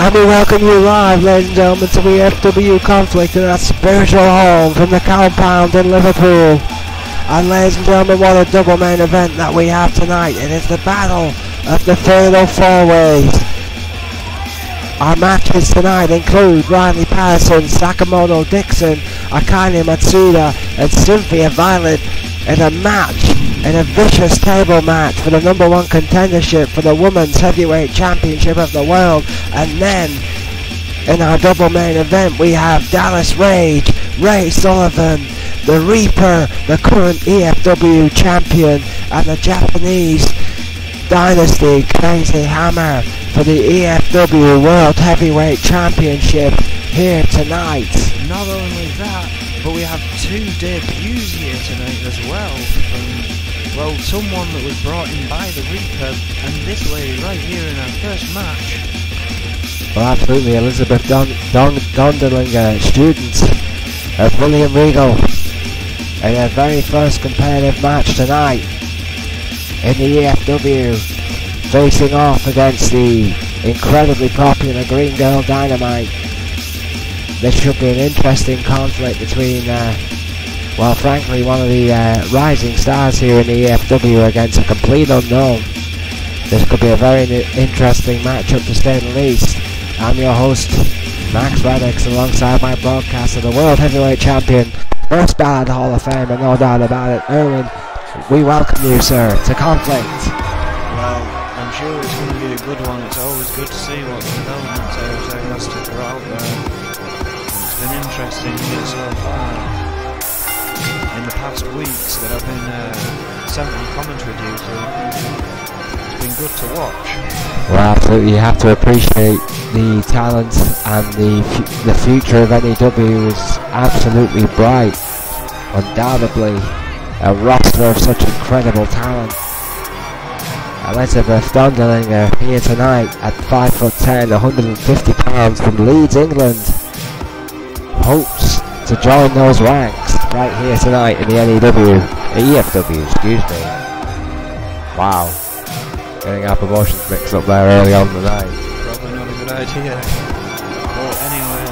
And we welcome you live, ladies and gentlemen, to EFW Conflict in our spiritual home from the compound in Liverpool. And ladies and gentlemen, what a double main event that we have tonight. It is the battle of the fatal four-ways. Our matches tonight include Riley Patterson, Sakamoto Dixon, Akane Matsuda and Cynthia Violet in a match, in a vicious table match for the #1 contendership for the Women's Heavyweight Championship of the World. And then in our double main event we have Dallas Rage, Ray Sullivan, the Reaper, the current EFW champion, and the Japanese Dynasty Crazy Hammer for the EFW World Heavyweight Championship here tonight. Not only that, but we have two debuts here tonight as well from, well, someone that was brought in by the Reaper, and this lady right here in our first match. Well, absolutely, Elizabeth Dondelinger, student of William Regal, in their very first competitive match tonight in the EFW, facing off against the incredibly popular Green Girl Dynamite. This should be an interesting conflict between, well, frankly, one of the rising stars here in the EFW against a complete unknown. This could be a very interesting matchup to say the least. I'm your host, Max Radix, alongside my broadcaster, the World Heavyweight Champion, first ballot Hall of Fame, and no doubt about it, Erwin. We welcome you, sir, to Conflict. Well, I'm sure it's going to be a good one. It's always good to see what the developments are, so let's stick her out there. It's been interesting here so far. In the past weeks that I've been sent on commentary duty, it's been good to watch. Well, absolutely, you have to appreciate the talent, and the future of NEW is absolutely bright. Undoubtedly, a roster of such incredible talent. Elizabeth Dondelinger here tonight at 5'10", 150 pounds from Leeds, England, hopes to join those ranks right here tonight in the EFW, excuse me. Wow, getting our promotions mixed up there early on in the night. Probably not a good idea. But anyway,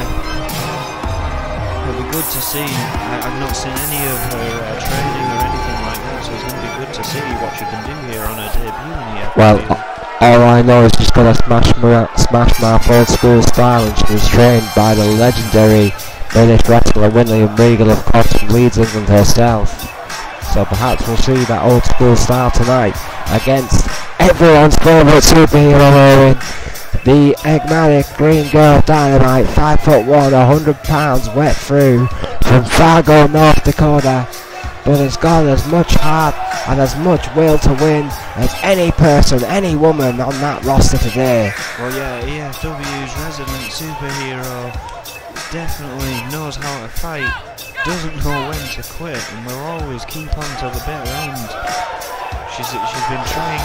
it'll be good to see. I've not seen any of her training or anything like that, so it's going to be good to see what she can do here on her debut in the EFW. Well, all I know is she's got a smash mouth old school style, and she was trained by the legendary British wrestler William Regal, of course, from Leeds, England herself. So perhaps we'll see that old school style tonight against everyone's favourite superhero, Erwin, the enigmatic Green Girl Dynamite, 5'1", 100 pounds, wet through from Fargo, North Dakota, but has got as much heart and as much will to win as any person, any woman on that roster today. Well, yeah, EFW's resident superhero definitely knows how to fight, doesn't know when to quit, and will always keep on till the bitter end. She's been trying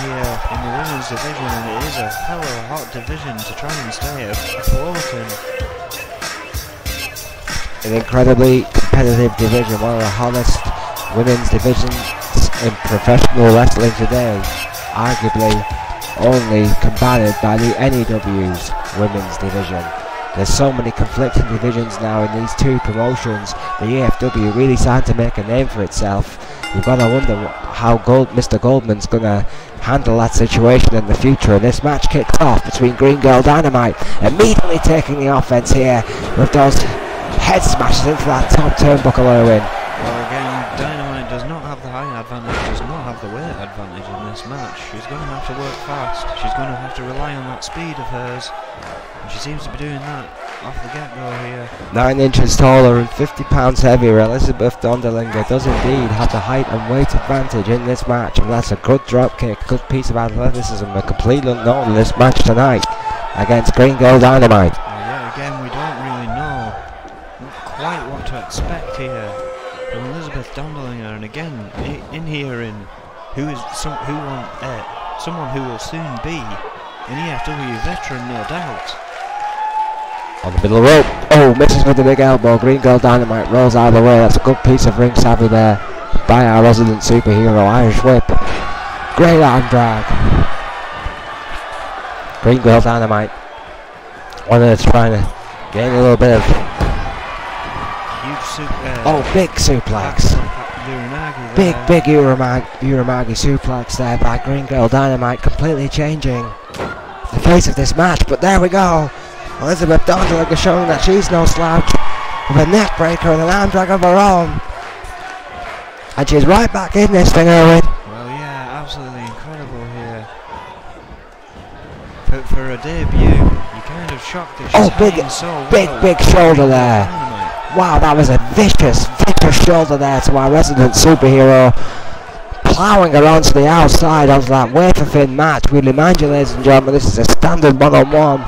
here in the women's division, and it is a hell of a hot division to try and stay afloat in. An incredibly competitive division, one of the hottest women's divisions in professional wrestling today, arguably only combated by the NEW's women's division. There's so many conflicting divisions now in these two promotions. The EFW really starting to make a name for itself. You've got to wonder how Mr. Goldman's going to handle that situation in the future. And this match kicks off between Green Girl Dynamite, immediately taking the offense here with those head smashes into that top turnbuckle, Erwin. Well, again, Dynamite does not have the height advantage, does not have the weight advantage in this match. She's going to have to work fast. She's going to have to rely on that speed of hers. And she seems to be doing that off the get-go here. 9 inches taller and 50 pounds heavier, Elizabeth Dondelinger does indeed have the height and weight advantage in this match, and that's a good drop kick, good piece of athleticism, a complete unknown in this match tonight against Green Girl Dynamite. Yeah, again, we don't really know quite what to expect here from Elizabeth Dondelinger, and again, in here in someone who will soon be an EFW veteran, no doubt. On the middle rope, oh, misses with the big elbow. Green Girl Dynamite rolls out of the way. That's a good piece of ring savvy there by our resident superhero. Irish whip, great arm drag. Green Girl Dynamite Wanted to try to gain a little bit of... Huge big suplex. Big Uramagi suplex there by Green Girl Dynamite, completely changing the face of this match. But there we go. Elizabeth Donderlinger showing that she's no slouch, with a neck breaker and an arm drag of her own. And she's right back in this thing, Erwin. Well, yeah, absolutely incredible here. For a debut, you're kind of shocked that she's hanging so well. Big shoulder there. Wow, that was a vicious shoulder there to our resident superhero. Plowing her onto the outside onto that wafer-thin match. We remind you, ladies and gentlemen, this is a standard one-on-one.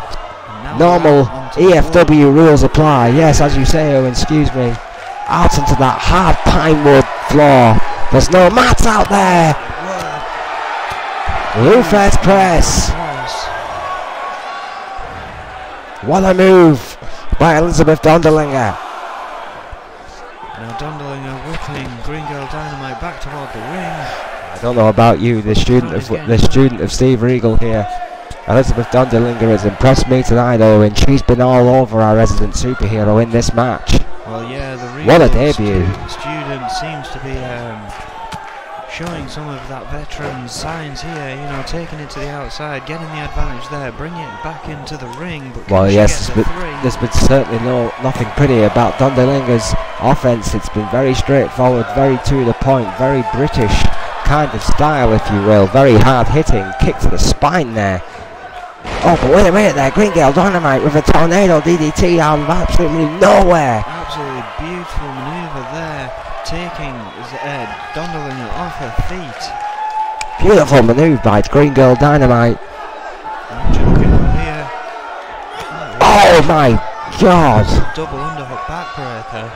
Normal EFW rules apply. Yes, as you say, Owen, excuse me. Out into that hard pine wood floor. There's no mats out there. Ruthless press. What a move by Elizabeth Donderlinger. Now Donderlinger whipping Green Girl Dynamite back toward the ring. I don't know about you, the student of Steve Regal here. Elizabeth Donderlinger has impressed me tonight, Owen. She's been all over our resident superhero in this match. Well, yeah, the Regal what a debut. Student seems to be showing some of that veteran signs here, you know, taking it to the outside, getting the advantage there, bringing it back into the ring. But well, yes, there's been certainly nothing pretty about Donderlinger's offense. It's been very straightforward, very to the point, very British kind of style, if you will. Very hard hitting, kick to the spine there. Oh, but wait a minute there, Green Girl Dynamite with a tornado DDT out of absolutely nowhere. Absolutely beautiful manoeuvre there, taking Donderlinger off her feet. Beautiful manoeuvre by Green Girl Dynamite. Here. Oh my God! Double underhook backbreaker.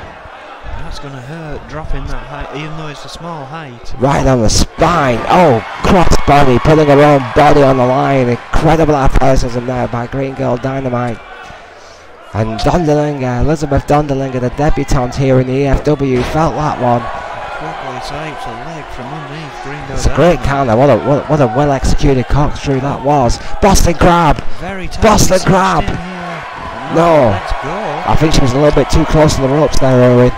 That's going to hurt, dropping that height, even though it's a small height. Right on the spine. Oh, cross body, putting her own body on the line. Incredible athleticism there by Green Girl Dynamite. And Donderlinger, Elizabeth Donderlinger, the debutante here in the EFW, felt that one. Quickly swipes a leg from underneath Green Girl. It's a great counter. What a well executed corkscrew that was. Boston Crab. Very tight. Boston Crab. No. Let's go. I think she was a little bit too close to the ropes there, Owen.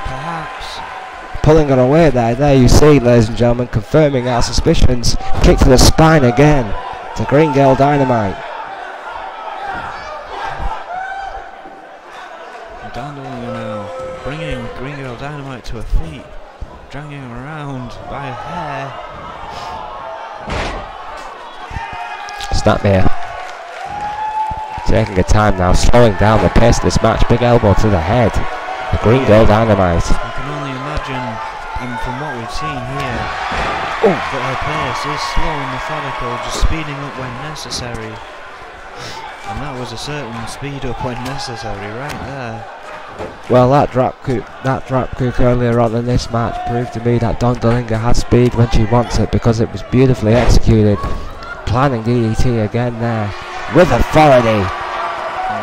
Pulling her away there. There you see, ladies and gentlemen, confirming our suspicions. Kick to the spine again to Green Girl Dynamite. Donderlinger now bringing Green Girl Dynamite to her feet, dragging her around by her hair. Snapmare. Taking her time now, slowing down the pace of this match. Big elbow to the head. The Green Girl Dynamite. You can only imagine, and from what we've seen here, that her pace is slow and methodical, just speeding up when necessary. And that was a certain speed up when necessary, right there. Well, that drop kick earlier on in this match proved to me that Donderlinger has speed when she wants it, because it was beautifully executed. Planning DDT again there, with authority.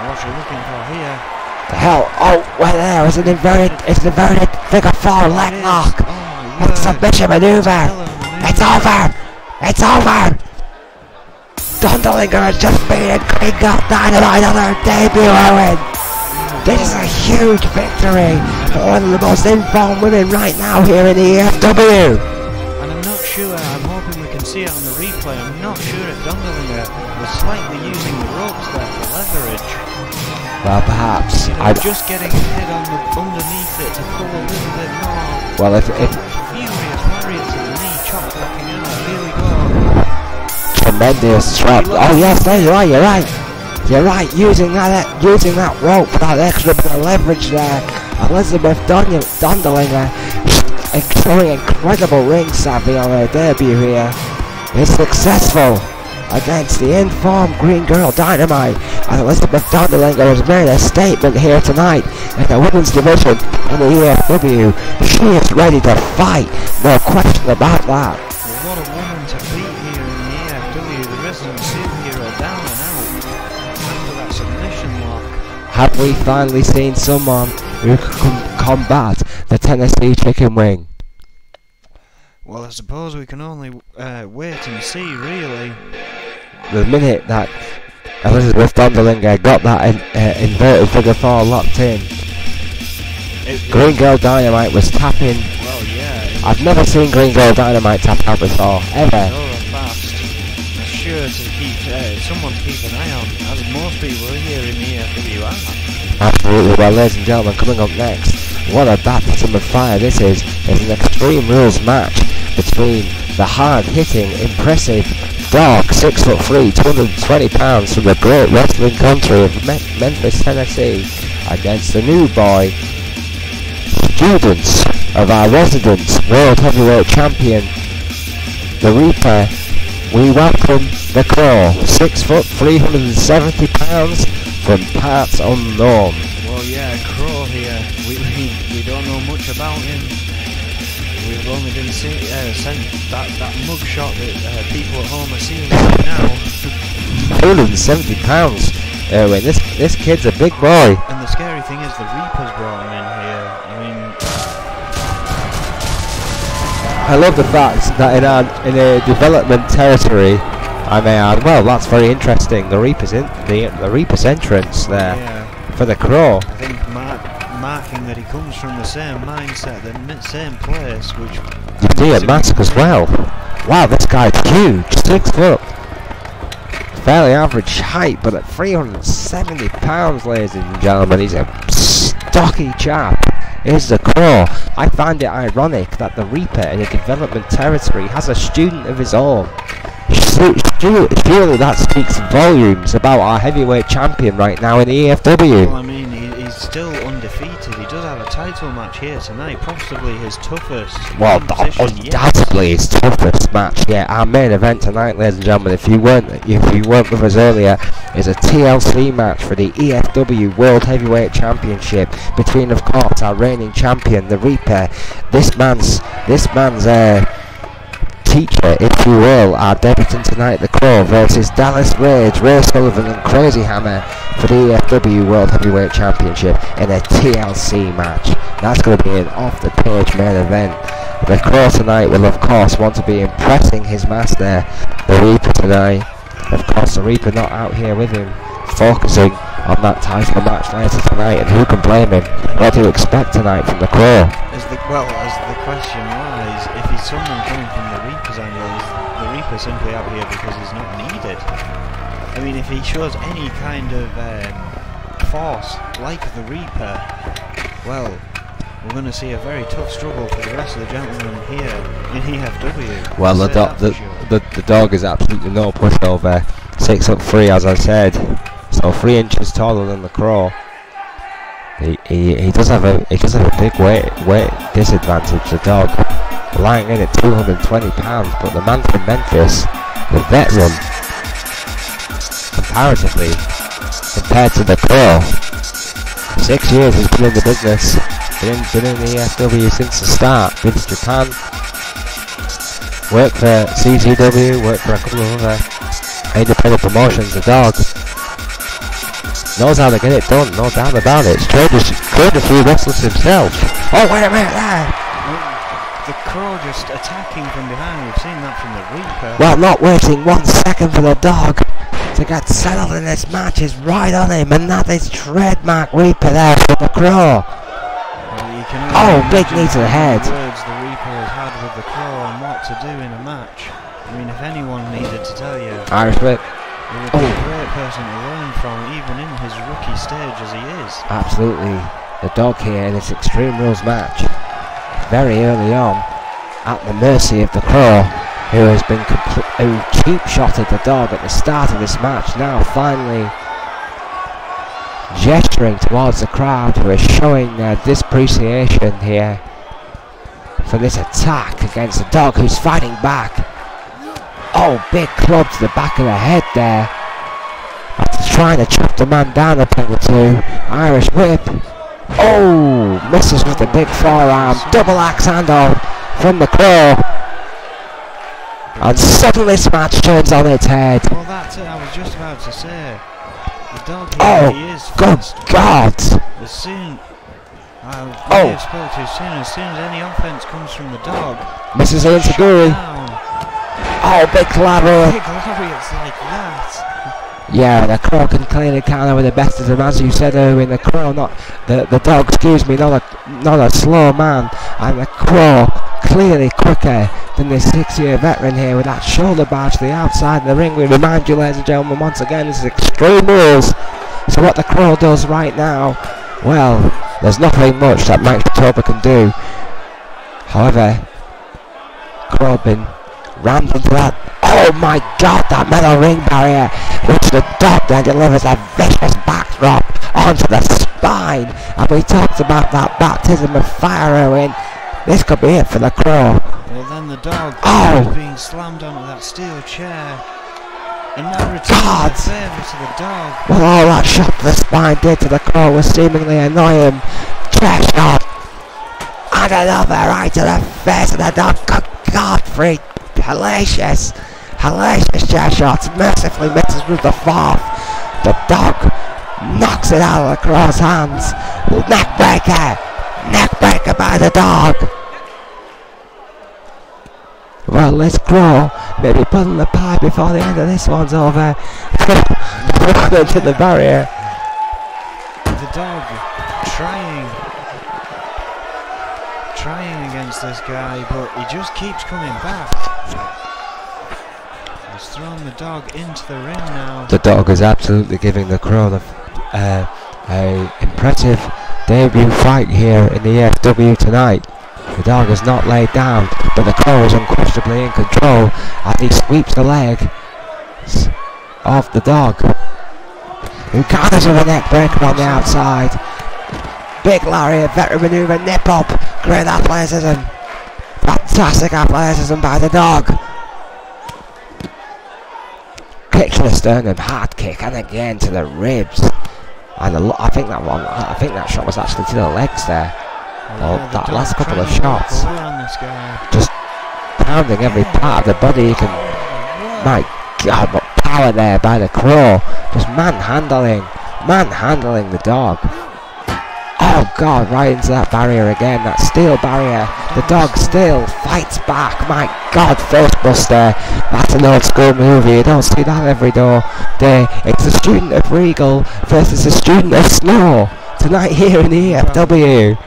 What you're looking for here. The hell, well there, it's an inverted figure 4 leg lock. It's a submission maneuver. It's over. It's over. Donderlinger has just beaten Green Girl Dynamite on her debut, Owen. This is a huge victory for one of the most informed women right now here in the EFW. And I'm not sure, I'm hoping we can see it on the replay, I'm not sure if Donderlinger was slightly using the ropes there for leverage. Well, perhaps. You know, just getting a head on underneath it to pull a little bit more. Well, if furious lariat to the knee, chop blocking out. Here we go. Tremendous chop. Oh yes, there you are. You're right. You're right. Using that rope for that extra bit of leverage there. Elizabeth Donderlinger showing incredible ring savvy on her debut here. Is successful against the informed Green Girl Dynamite, and Elizabeth Donderlinger has made a statement here tonight in the women's division in the EFW. She is ready to fight, no question about that. Well, what a woman to beat here in the EFW, the resident superhero down and out after that submission lock. Have we finally seen someone who can combat the Tennessee Chicken Wing? Well, I suppose we can only wait and see, really. The minute that Elizabeth Donderlinger got that inverted figure 4 locked in. Green Girl Dynamite was tapping. Well, yeah. I've never seen Green Girl Dynamite tap out before, ever. So fast. Sure to keep someone to keep an eye on, as most people here in the EFW are. Absolutely. Well, ladies and gentlemen, coming up next, what a baptism of fire this is an Extreme Rules match between the hard-hitting, impressive Dog, 6'3", 220 pounds from the great wrestling country of Memphis, Tennessee, against the new boy, students of our residence World Heavyweight Champion, the Reaper. We welcome the Claw, 6 foot, 370 pounds, from parts unknown. Well, yeah, Crow here. We don't know much about him. We've only been sent that mugshot that people at home are seeing right now. 270 pounds. Erwin, this kid's a big boy. And the scary thing is the Reaper's brought him in here. I mean, I love the fact that in a development territory, I may add, well, that's very interesting. The Reaper's the Reaper's entrance there, yeah, for the Crow. I think marking that he comes from the same mindset, the same place, which you see a mask as well. Wow, this guy's huge, 6 foot. Fairly average height, but at 370 pounds, ladies and gentlemen, he's a stocky chap. Here's the Crow. I find it ironic that the Reaper in a development territory has a student of his own. Surely that speaks volumes about our heavyweight champion right now in the EFW. Well, I mean, he's still undefeated. He does have a title match here tonight, possibly his toughest. Well, undoubtedly his toughest match. Yeah, our main event tonight, ladies and gentlemen, if you weren't with us earlier, is a TLC match for the EFW World Heavyweight Championship between, of course, our reigning champion, the Reaper. This man's teacher, if you will, our debutant tonight, the Crow, versus Dallas Rage, Ray Sullivan and Crazy Hammer for the EFW World Heavyweight Championship in a TLC match. That's going to be an off-the-page main event. The Crow tonight will, of course, want to be impressing his master, the Reaper, tonight. Of course, the Reaper not out here with him, focusing on that title match later tonight, and who can blame him? What do you expect tonight from the Crow? As the question lies, if he's someone coming from the Reaper's angle, is the Reaper simply out here because he's not needed? I mean, if he shows any kind of force like the Reaper, well, we're going to see a very tough struggle for the rest of the gentlemen here in EFW. Well, the dog is absolutely no pushover. 6'3", as I said, so 3 inches taller than the Crow. He does have a big weight disadvantage, the dog, lying in at 220 pounds. But the man from Memphis, the veteran, comparatively compared to the Crow, 6 years he's been in the business, been in the EFW since the start. Been to Japan, worked for CZW, worked for a couple of other independent promotions. The dog knows how to get it done, no doubt about it. He's trained a few wrestlers himself. Oh, wait a minute there! The Crow just attacking from behind. We've seen that from the Reaper. Well, not waiting 1 second for the dog to get settled in this match. Is right on him, and that is trademark Reaper there for the Crow. Oh, big knee to the head. Words the Reaper has had with the Crow on what to do in a match. I mean, if anyone needed to tell you, Irish whip. He would be a great person to learn from, even in his rookie stage as he is. Absolutely. The dog here in this Extreme Rules match, very early on, at the mercy of the Crow, who has been who cheap shotted the dog at the start of this match. Now finally gesturing towards the crowd, who is showing their disappreciation here for this attack against the dog, who's fighting back. Oh, big club to the back of the head there. After trying to chop the man down a peg or two. Irish whip. Oh, misses with the big forearm. Double axe handle from the Crow. And suddenly this match turns on its head. Well, that's it. I was just about to say. The dog here, oh, he is good God. As soon as any offense comes from the dog. Misses her into Guri. Oh, big lariat. Big lariats like that. Yeah, the Crow can clearly counter with the best of them, as you said, Owen. The Crow, not the dog, excuse me, not a slow man, and the Crow clearly quicker than this 6-year veteran here with that shoulder barge to the outside of the ring. We remind you, ladies and gentlemen, once again, this is Extreme Rules. So what the Crow does right now, well, there's nothing much that Mike Toba can do. However, Crow been rammed into that. Oh my God, that metal ring barrier, which the dog then delivers a vicious backdrop onto the spine. And we talked about that baptism of fire, Owen. This could be it for the Crow. Well, then the dog is being slammed onto that steel chair. And now returning the favour to the dog. Well, all that shot to the spine did to the Crow was seemingly annoy him. Chair shot. And another right to the face of the dog. Good God, freak. Hellacious chair shots, mercifully misses with the fourth. The dog knocks it out of the Crow's hands. Neckbreaker by the dog. Well, this Crow may be pulling the pipe before the end of this one's over. Run into the barrier. The dog trying against this guy, but he just keeps coming back. He's thrown the dog into the ring now. The dog is absolutely giving the Crow a impressive debut fight here in the EFW tonight. The dog has not laid down, but the Crow is unquestionably in control as he sweeps the leg of the dog, who counters with a neck breaker on the outside. Big lariat, veteran maneuver, nip up, great athleticism, fantastic athleticism by the dog. Kick to the sternum, hard kick, and again to the ribs. And I think that shot was actually to the legs there. Well, that last couple of shots, just pounding every part of the body. You can, my God, what power there by the Crow! Just manhandling the dog. Oh God, right into that barrier again, that steel barrier. The dog still fights back. My God, facebuster. That's an old school movie. You don't see that every day. It's a student of Regal versus a student of Snow tonight here in the EFW.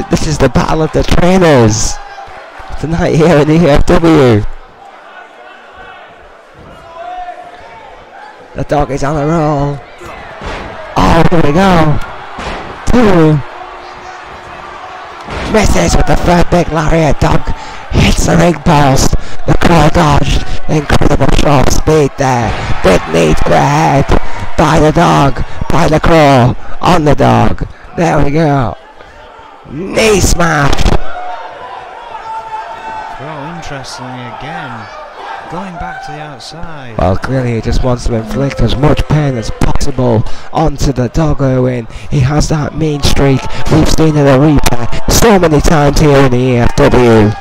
This is the battle of the trainers tonight here in the EFW. The dog is on a roll. Oh, here we go. Two. Misses with the third big lariat. Dog hits the ring post. The Crow dodged. Incredible show of speed there. Big knee to the head by the dog. By the Crow. On the dog. There we go. Knee smash. Crow, interestingly again, going back to the outside. Well, clearly he just wants to inflict as much pain as possible onto the dog, Owen. He has that mean streak. We've seen in a replay so many times here in the EFW. Well,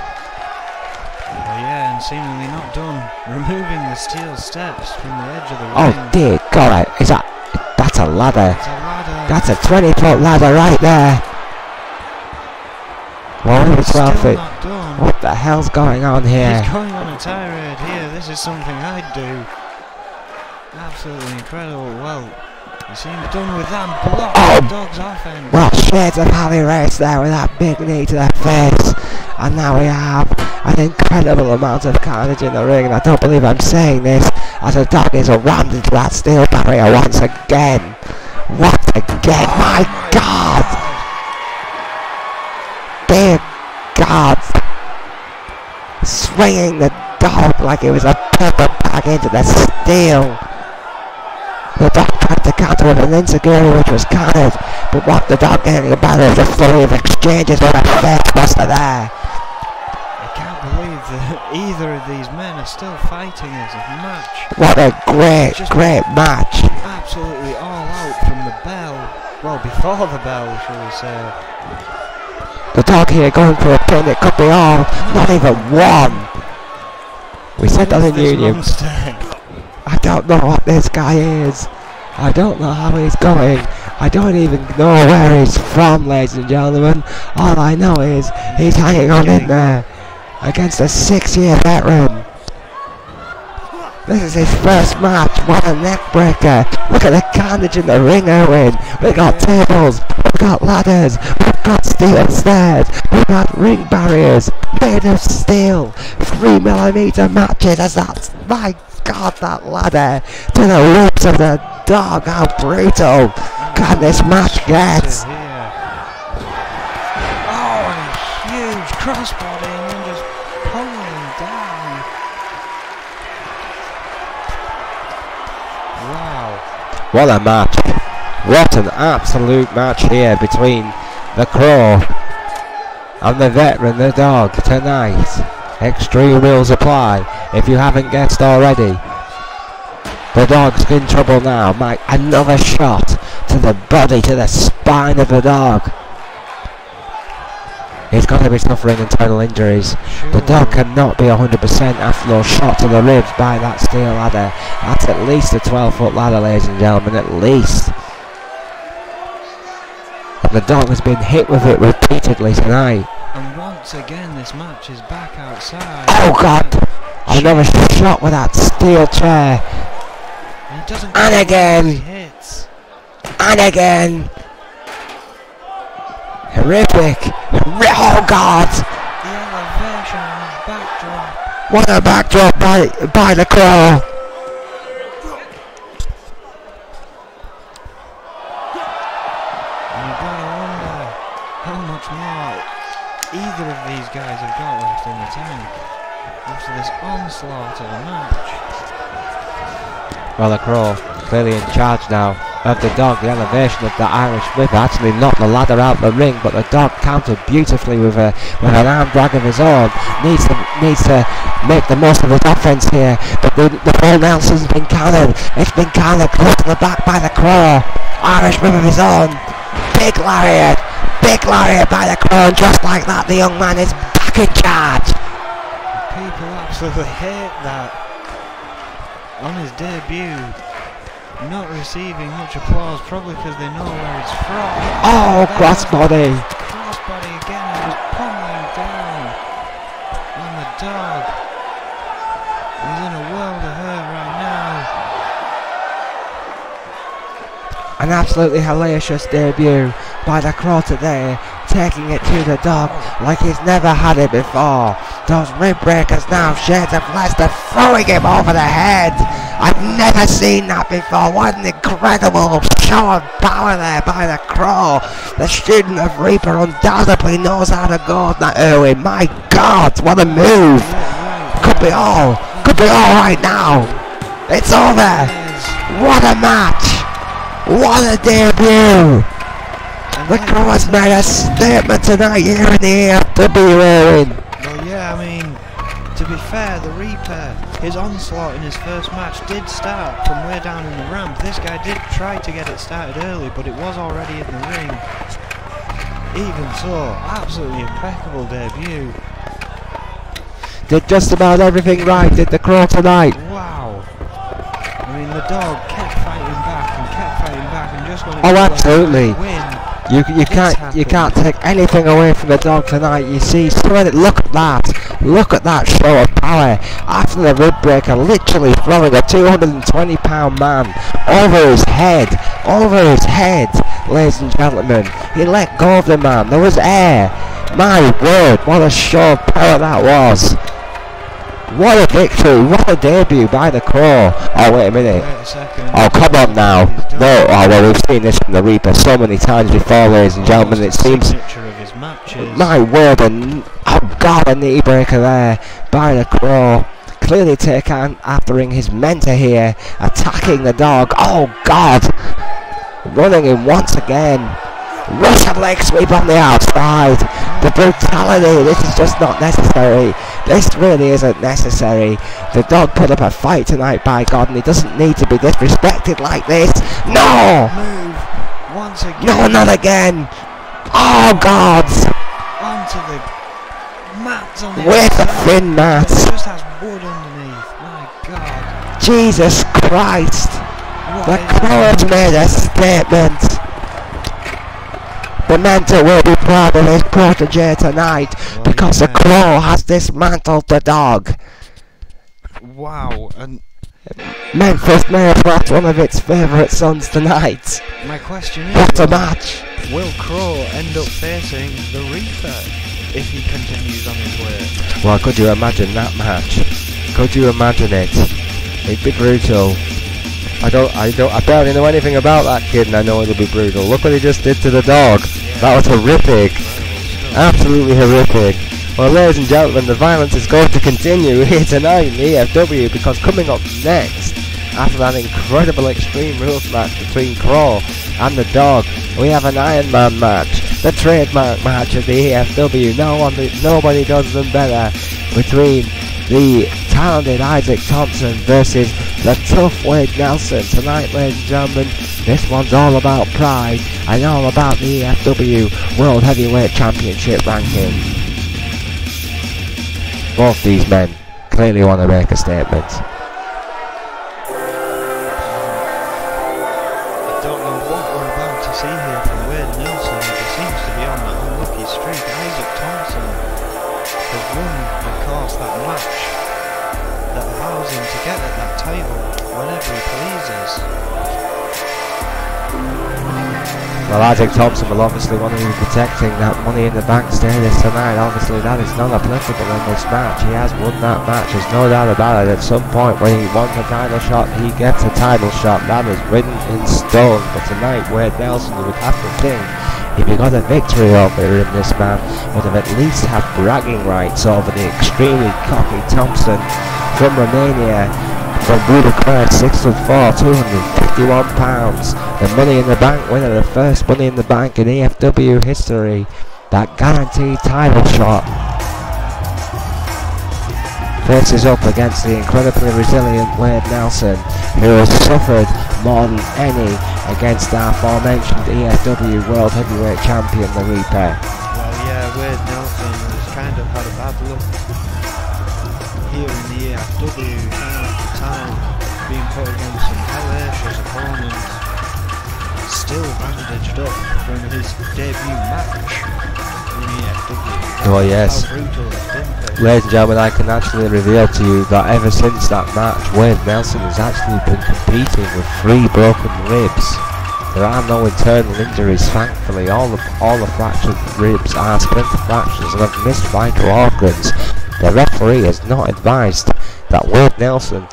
yeah, and seemingly not done removing the steel steps from the edge of the ring. Oh dear God, that's a ladder. It's a ladder. That's a 20-foot ladder right there. Well, it's 12 feet. What the hell's going on here? He's going on a tirade here. This is something I'd do. Absolutely incredible. Well, he seems done with that and blocked the dog's offense. Well, shades of Harley Race there with that big knee to the face. And now we have an incredible amount of carnage in the ring. And I don't believe I'm saying this, as the dog is rammed into that steel barrier once again. Once again, my God! Dear God, swinging the dog like it was a paper bag into the steel. The dog tried to counter with an insecurity which was countered, but what the dog getting about is a flurry of exchanges with a facebuster there. I can't believe that either of these men are still fighting this match. What a great match. Absolutely all out from the bell. Well, before the bell, shall we say. The dog here going for a pin, it could be all, not even one. We said that in Union. I don't know what this guy is. I don't know how he's going. I don't even know where he's from, ladies and gentlemen. All I know is he's hanging on in there against a 6-year veteran. This is his first match what a neck breaker. Look at the carnage in the ring, Owen. We've got tables, we've got ladders, we've got steel stairs, we've got ring barriers made of steel. 3mm matches as that's, my God, that ladder to the ribs of the dog. How brutal can this match get? Oh, and a huge crossbody and then just pulling down. Wow. What a match. What an absolute match here between the Crow and the veteran, the dog, tonight. Extreme rules apply if you haven't guessed already. The dog's in trouble now. Mike, another shot to the body, to the spine of the dog. He's got to be suffering internal injuries. Sure. The dog cannot be 100% after those shot to the ribs by that steel ladder. That's at least a 12-foot ladder, ladies and gentlemen, at least. And the dog has been hit with it repeatedly tonight. And once again, this match is back outside. Oh God! Another shot with that steel chair. And, he doesn't and again! He hits. And again! Horrific! Oh God! The elevation on his backdrop. What a backdrop by the Crow! And you've got to wonder how much more either of these guys have got left in the tank after this onslaught of a match. Well, the Crow clearly in charge now of the dog. The elevation of the Irish whip actually knocked the ladder out the ring, but the dog countered beautifully with an arm drag of his own. Needs to make the most of his offense here, but the full Nelson's been countered. It's been countered close to the back by the Crow. Irish whip of his own. Big lariat by the Crow, and just like that the young man is back in charge. People absolutely hate that. On his debut, not receiving much applause, probably because they know where it's from. Oh, crossbody! Crossbody again, and just pummeling down on the dog. He's in a world of hurt right now. An absolutely hellacious debut by the Crow today, taking it to the dog like he's never had it before. Those rib breakers now, shades of Leicester throwing him over the head. I've never seen that before. What an incredible show of power there by the Crow. The student of Reaper undoubtedly knows how to go that Irwin. My God, what a move. Could be all right now. It's over. What a match. What a debut. The Crow has made a statement tonight here in the EFW, Irwin. Well, yeah, I mean, to be fair, the Reaper, his onslaught in his first match did start from way down in the ramp. This guy did try to get it started early, but it was already in the ring. Even so, absolutely impeccable debut. Did just about everything right, did the Crow tonight. Wow. I mean, the dog kept fighting back and just when it Oh, was absolutely. win, You can't take anything away from the dog tonight. You see, look at that show of power after the rib breaker, literally throwing a 220-pound man over his head, ladies and gentlemen. He let go of the man. There was air. My word, what a show of power that was. What a victory, what a debut by the Crow. Oh, wait a minute. wait a second. Oh, come on now. No, oh, well, we've seen this from the Reaper so many times before, ladies and gentlemen. It seems... Signature of his matches. My word, oh God, a knee breaker there by the Crow. Clearly taken after his mentor here, attacking the dog. Oh God. Running him once again. Russian leg sweep on the outside. The brutality, this is just not necessary. This really isn't necessary. The dog put up a fight tonight, by God, and he doesn't need to be disrespected like this. No! Move once again. No, not again. Oh God! Onto the mats on the With the outside. thin mats. It just has wood underneath. My God. Jesus Christ! What The is Crow has made a statement. The mentor will be proud of his protege tonight, because the Crow has dismantled the dog. Wow, and Memphis may have lost one of its favourite sons tonight. My question is, What a match! will Crow end up facing the Reaper if he continues on his way? Well, could you imagine that match? Could you imagine it? It'd be brutal. I barely know anything about that kid, and I know it'll be brutal. Look what he just did to the dog. Yeah. That was horrific. Absolutely horrific. Well, ladies and gentlemen, the violence is going to continue here tonight in EFW, because coming up next, after that incredible Extreme Rules match between Crow and the dog, we have an Iron Man match, the trademark match of the EFW. Nobody does them better, between the talented Isaac Thompson versus the tough Wade Nelson. Tonight, ladies and gentlemen, this one's all about pride and all about the EFW World Heavyweight Championship ranking. Both these men clearly want to make a statement. I don't know what we're about to see here from Wade Nelson. He seems to be on that unlucky streak. Isaac Thompson has won, of course, that match that allows him to get at that title whenever he pleases. Well, Isaac Thompson will obviously want to be protecting that Money in the Bank status tonight. Obviously, that is not applicable in this match. He has won that match, there's no doubt about it. At some point when he wants a title shot, he gets a title shot. That is written in stone. But tonight, Wade Nelson, you would have to think, if he got a victory over him, this man would have at least had bragging rights over the extremely cocky Thompson from Romania, from Budapest, 6'4", 251 pounds. The Money in the Bank winner, the first Money in the Bank in EFW history. That guaranteed title shot. Faces up against the incredibly resilient Wade Nelson, who has suffered more than any against our aforementioned EFW World Heavyweight Champion, the Reaper. Well, yeah, Wade Nelson has kind of had a bad look here in the EFW time after time, being put against some hellacious opponents, still bandaged up from his debut match in EFW. Oh yes. How brutal it's been for him. Ladies and gentlemen, I can actually reveal to you that ever since that match, Wade Nelson has actually been competing with 3 broken ribs. There are no internal injuries, thankfully. All the fractured ribs are splinter fractures and have missed vital organs. The referee has not advised that Wade Nelson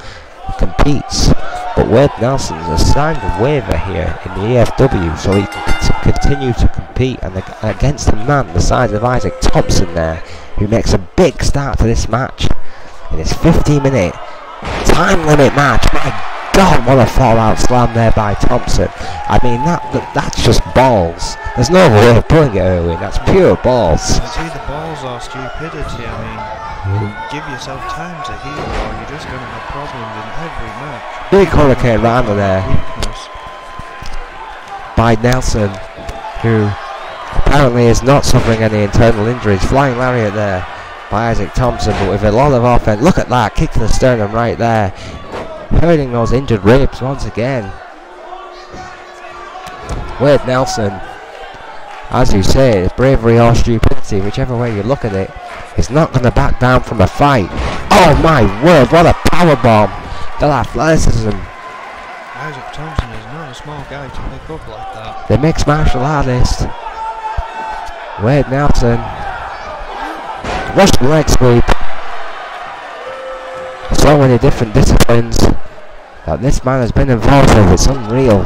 competes, but Wade Nelson has signed a waiver here in the EFW so he can continue to compete, and against a man the size of Isaac Thompson there, who makes a big start to this match in his 15-minute time limit match. My God, what a fallout slam there by Thompson. I mean, that's just balls. There's no other way of putting it, Erwin. That's pure balls. It's either balls or stupidity. I mean, give yourself time to heal, or you're just going to have problems in every match. Big hurricane Rana there Weakness. by Nelson, who apparently is not suffering any internal injuries. Flying lariat there by Isaac Thompson, but with a lot of offense. Look at that, kick to the sternum right there, hurting those injured ribs once again. Wade Nelson, as you say, bravery or stupidity, whichever way you look at it, is not going to back down from a fight. Oh my word, what a powerbomb! That athleticism. Isaac Thompson is not a small guy to pick up like that. The mixed martial artist, Wade Nelson. Russian leg sweep. So many different disciplines that this man has been involved with, it's unreal.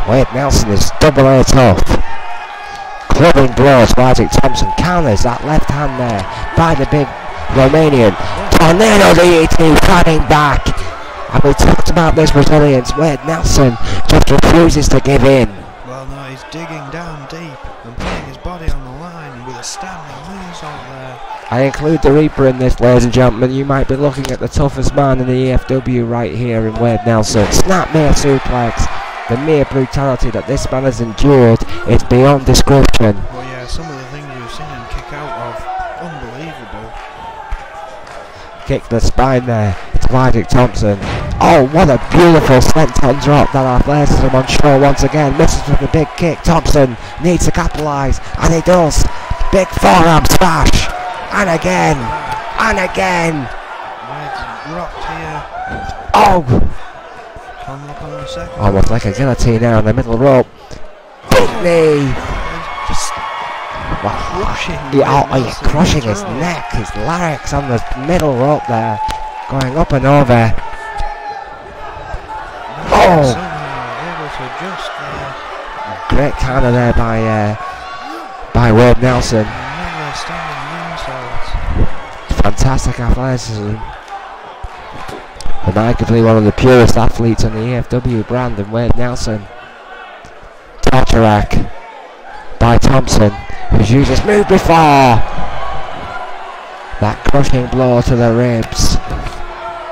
Wade Nelson is double A tough. Clubbing blows by Isaac Thompson, counters that left hand there by the big Romanian. Tornado DDT fighting back. And we talked about this resilience. Wade Nelson just refuses to give in. Well, no, he's digging down deep and putting his body on the line with a standing moonsault there. I include the Reaper in this, ladies and gentlemen. You might be looking at the toughest man in the EFW right here in Wade Nelson. Snapmare suplex. The mere brutality that this man has endured is beyond description. Well, yeah, some of the things we've seen him kick out of, unbelievable. Kick to the spine there to Isaac Thompson. Oh, what a beautiful senton drop. That athleticism on show once again. Misses with a big kick. Thompson needs to capitalise, and he does. Big forearm smash. And again. And again. dropped here. Oh! Look on the second. Almost like a guillotine there on the middle rope. Big knee! Just crushing his neck, his larynx on the middle rope there. Going up and over. Oh! Able to adjust there. Great counter there by Wade Nelson. Another standing moonsault. Fantastic athleticism. And arguably one of the purest athletes on the EFW brand, and Wade Nelson. Torture rack by Thompson, who's used this move before. That crushing blow to the ribs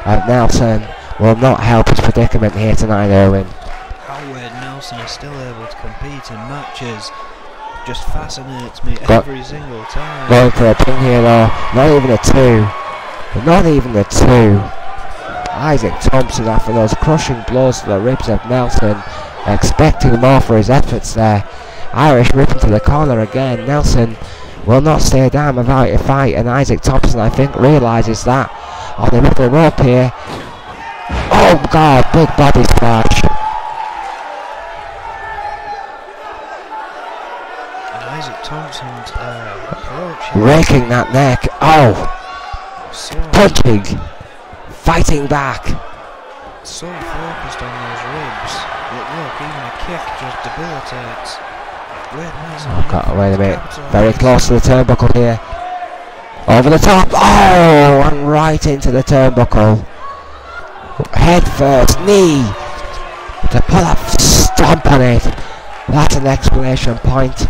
of Nelson will not help his predicament here tonight, Erwin. How Wade Nelson is still able to compete in matches just fascinates me every single time. Going for a pin here though, not even a two. Not even a two. Isaac Thompson, after those crushing blows to the ribs of Nelson, expecting more for his efforts there. Irish whip into the corner again. Nelson will not stay down without a fight, and Isaac Thompson, I think, realises that on the middle rope here. Oh God, big body splash. And Isaac Thompson's approach. Raking that neck. Oh! So punching. Fighting back. So focused on those ribs that look, even a kick just debilitates. Oh God, wait a minute. Very close to the turnbuckle here. Over the top. Oh! And right into the turnbuckle. Head first. Knee. To put a stomp on it. That's an exclamation point.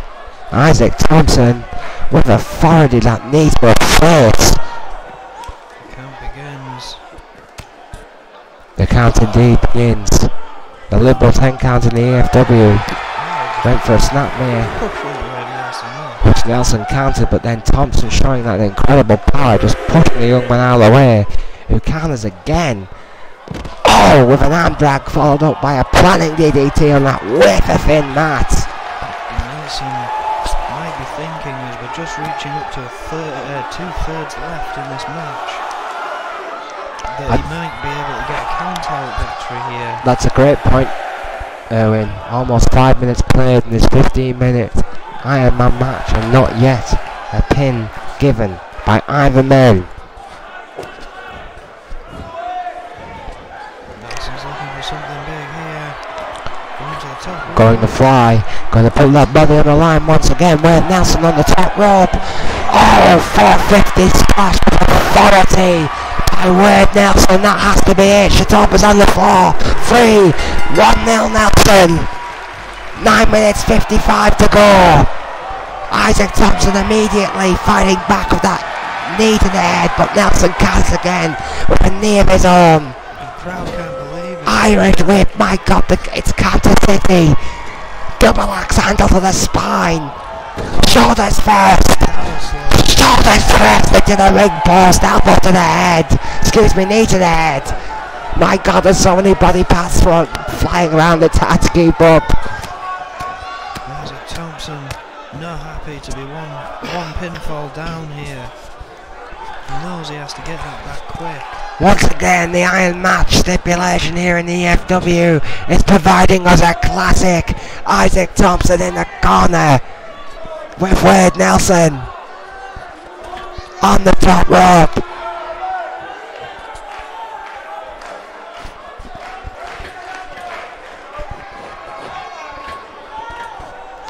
Isaac Thompson with authority, that knee to the face. Count begins. The count indeed begins. The liberal 10 count in the EFW. Went for a snapmare, which Nelson countered, but then Thompson showing that incredible power, just pushing the young man out of the way, who counters again. Oh, with an arm drag followed up by a planning DDT on that wafer thin mat. Nelson might be thinking, as we're just reaching up to two-thirds left in this match, that he might be able to get a count-out victory here. That's a great point, Erwin. Almost 5 minutes played in this 15-minute Iron Man match, and not yet a pin given by either man. Nelson's looking for something big here. Going to the top rope. Going to fly, going to put that body on the line once again. Wade Nelson on the top rope. Oh, 450 splash with authority by Wade Nelson. That has to be it. Shatopa's on the floor. 3-1-0 Nelson. 9 minutes 55 to go. Isaac Thompson immediately fighting back with that knee to the head, but Nelson counts again with a knee of his own. The crowd can't believe it. Irish whip, my God, it's Kansas City. Double axe handle to the spine. Shoulders first. Shoulders first into the ring post. Elbow to the head. Excuse me, knee to the head. My God, there's so many body parts flying around. It's hard to keep up. Isaac Thompson not happy to be one pinfall down here. He knows he has to get that back quick. Once again, the Iron Match stipulation here in the EFW is providing us a classic. Isaac Thompson in the corner with Wade Nelson on the top rope.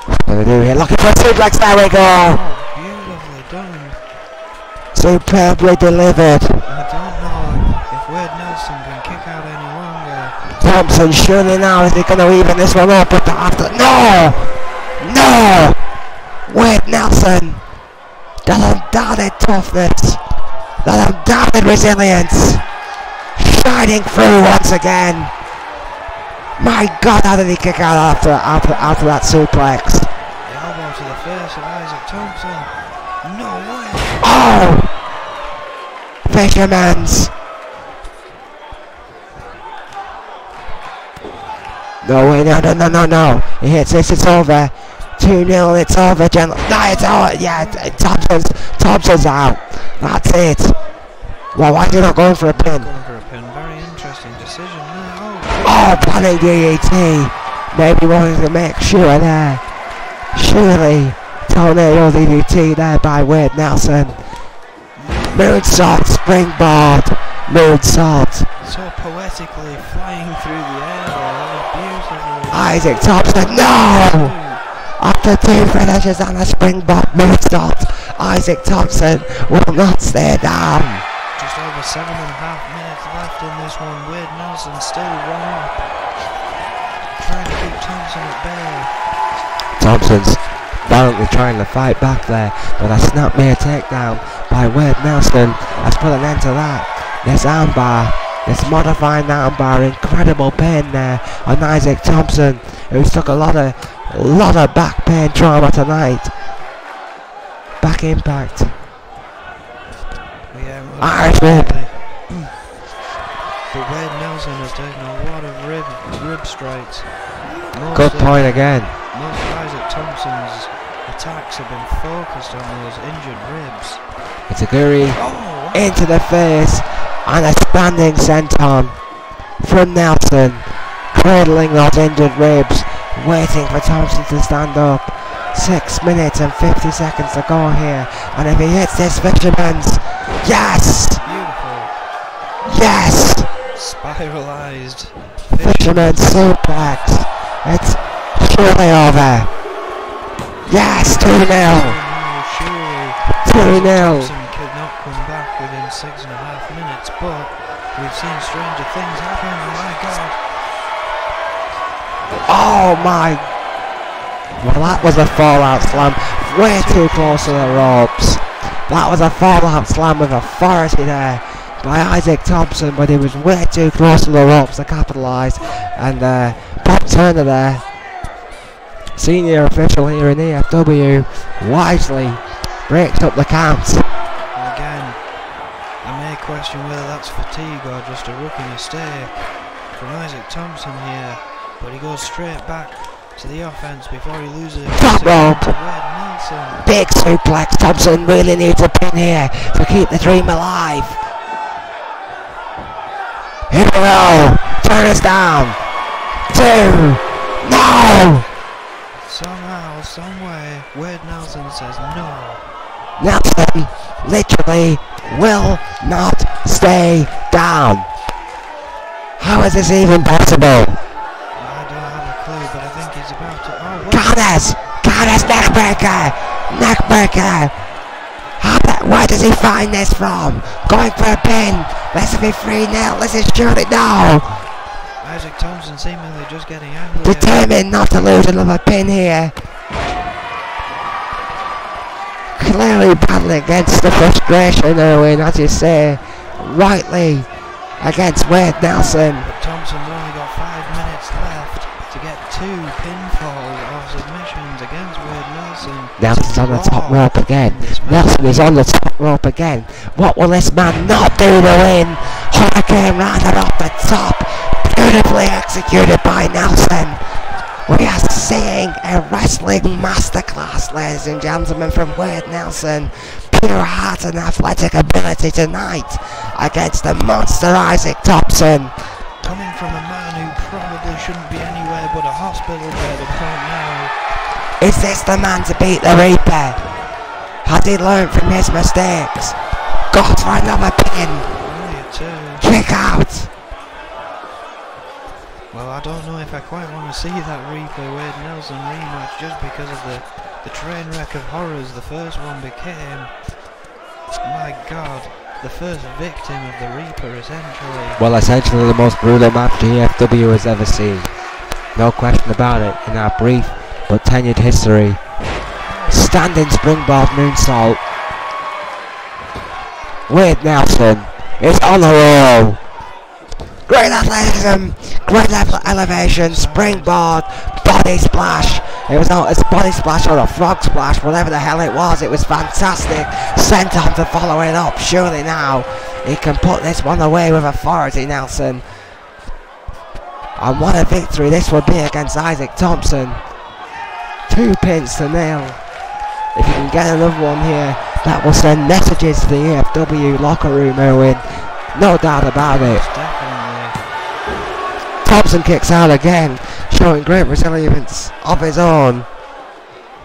What do we do here? Looking for a suplex. There we go. Oh, beautifully done. Superbly delivered. I don't know if Wade Nelson can kick out any longer. Thompson surely now, is he going to even this one up? But after, no! No! Wade Nelson, that undoubted toughness, that undoubted resilience, shining through once again. My God, how did he kick out after that suplex? The elbow to the face of Isaac Thompson. No way! Oh! Fisherman's. No way, no. He hits this, it's over. 2-0, it's over, gentlemen. No, it's over. Yeah, Thompson's out. That's it. Well, why are you not going for a pin? very interesting decision there. Oh, running DDT. Maybe wanting to make sure there. Surely, tornado DDT there by Wade Nelson. Moonsault, springboard, moonsault. So poetically flying through the air there, beautifully. Isaac Thompson, no! After 2 finishes and a springboard moonsault, Isaac Thompson will not stay down. Just over 7.5 minutes left in this one. Wade Nelson still 1 up. Trying to keep Thompson at bay. Thompson's violently trying to fight back there, but a snapmare takedown by Wade Nelson has put an end to that. This armbar, this modifying armbar, incredible pain there on Isaac Thompson, who's took a lot of back pain trauma tonight. Back impact. Irish whip. But Wade Nelson has taken a lot of rib strikes. Good point again. Most of Isaac Thompson's attacks have been focused on those injured ribs. Itaguri into the face and a standing senton from Nelson, cradling those injured ribs, waiting for Thompson to stand up. 6 minutes and 50 seconds to go here, and if he hits this fisherman's, yes! Beautiful. Yes! Spiralized. Fisherman's suplex. It's surely over. Yes, 2-0. 2-0. Thompson could not come back within 6.5 minutes, but we've seen stranger things happen. My God. Oh my. Well, that was a fallout slam. Way too close to the ropes. That was a fallout slam with authority there by Isaac Thompson, but he was way too close to the ropes to capitalise. And Bob Turner there, senior official here in EFW, wisely breaks up the count. Again, I may question whether that's fatigue or just a rookie mistake from Isaac Thompson here, but he goes straight back to the offense before he loses it. Top rope. Nelson. Big suplex. Thompson really needs a pin here to keep the dream alive. Here we go. Turn us down. 2. No. Somehow, someway, Wade Nelson says no. Nelson literally will not stay down. How is this even possible? I don't have a clue, but I think he's about to. Oh, Goddess! Goddess neckbreaker! Neckbreaker! Where does he find this from? Going for a pin! This will be 3-0. This is surely no! Isaac Thompson seemingly just getting angry. Determined not to lose another pin here. Clearly battling against the frustration, Owen, as you say, rightly against Wade Nelson. But Thompson's only got 5 minutes left to get 2 pinfalls or submissions against Wade Nelson. Nelson's on the top rope again. Nelson is on the top rope again. What will this man not do to win? Hurricane Rider off the top. Beautifully executed by Nelson. We are seeing a wrestling masterclass, ladies and gentlemen, from Wade Nelson. Pure heart and athletic ability tonight against the monster Isaac Thompson. Coming from a man who probably shouldn't be anywhere but a hospital bed right now. Is this the man to beat the Reaper? Has he learned from his mistakes? Got for another pin. Kick out. Well, I don't know if I quite want to see that Reaper Wade Nelson rematch just because of the train wreck of horrors the first one became. My God, the first victim of the Reaper essentially. Well, essentially the most brutal match EFW has ever seen. No question about it in our brief but tenured history. Standing springboard moonsault. Wade Nelson is on the roll. Great athleticism, great elevation, springboard, body splash. It was not a body splash or a frog splash, whatever the hell it was fantastic. Sent on to follow it up. Surely now he can put this one away with authority, Nelson. And what a victory this would be against Isaac Thompson. 2 pins to nil. If you can get another one here, that will send messages to the EFW locker room, Owen. No doubt about it. Definitely. Thompson kicks out again, showing great resilience of his own.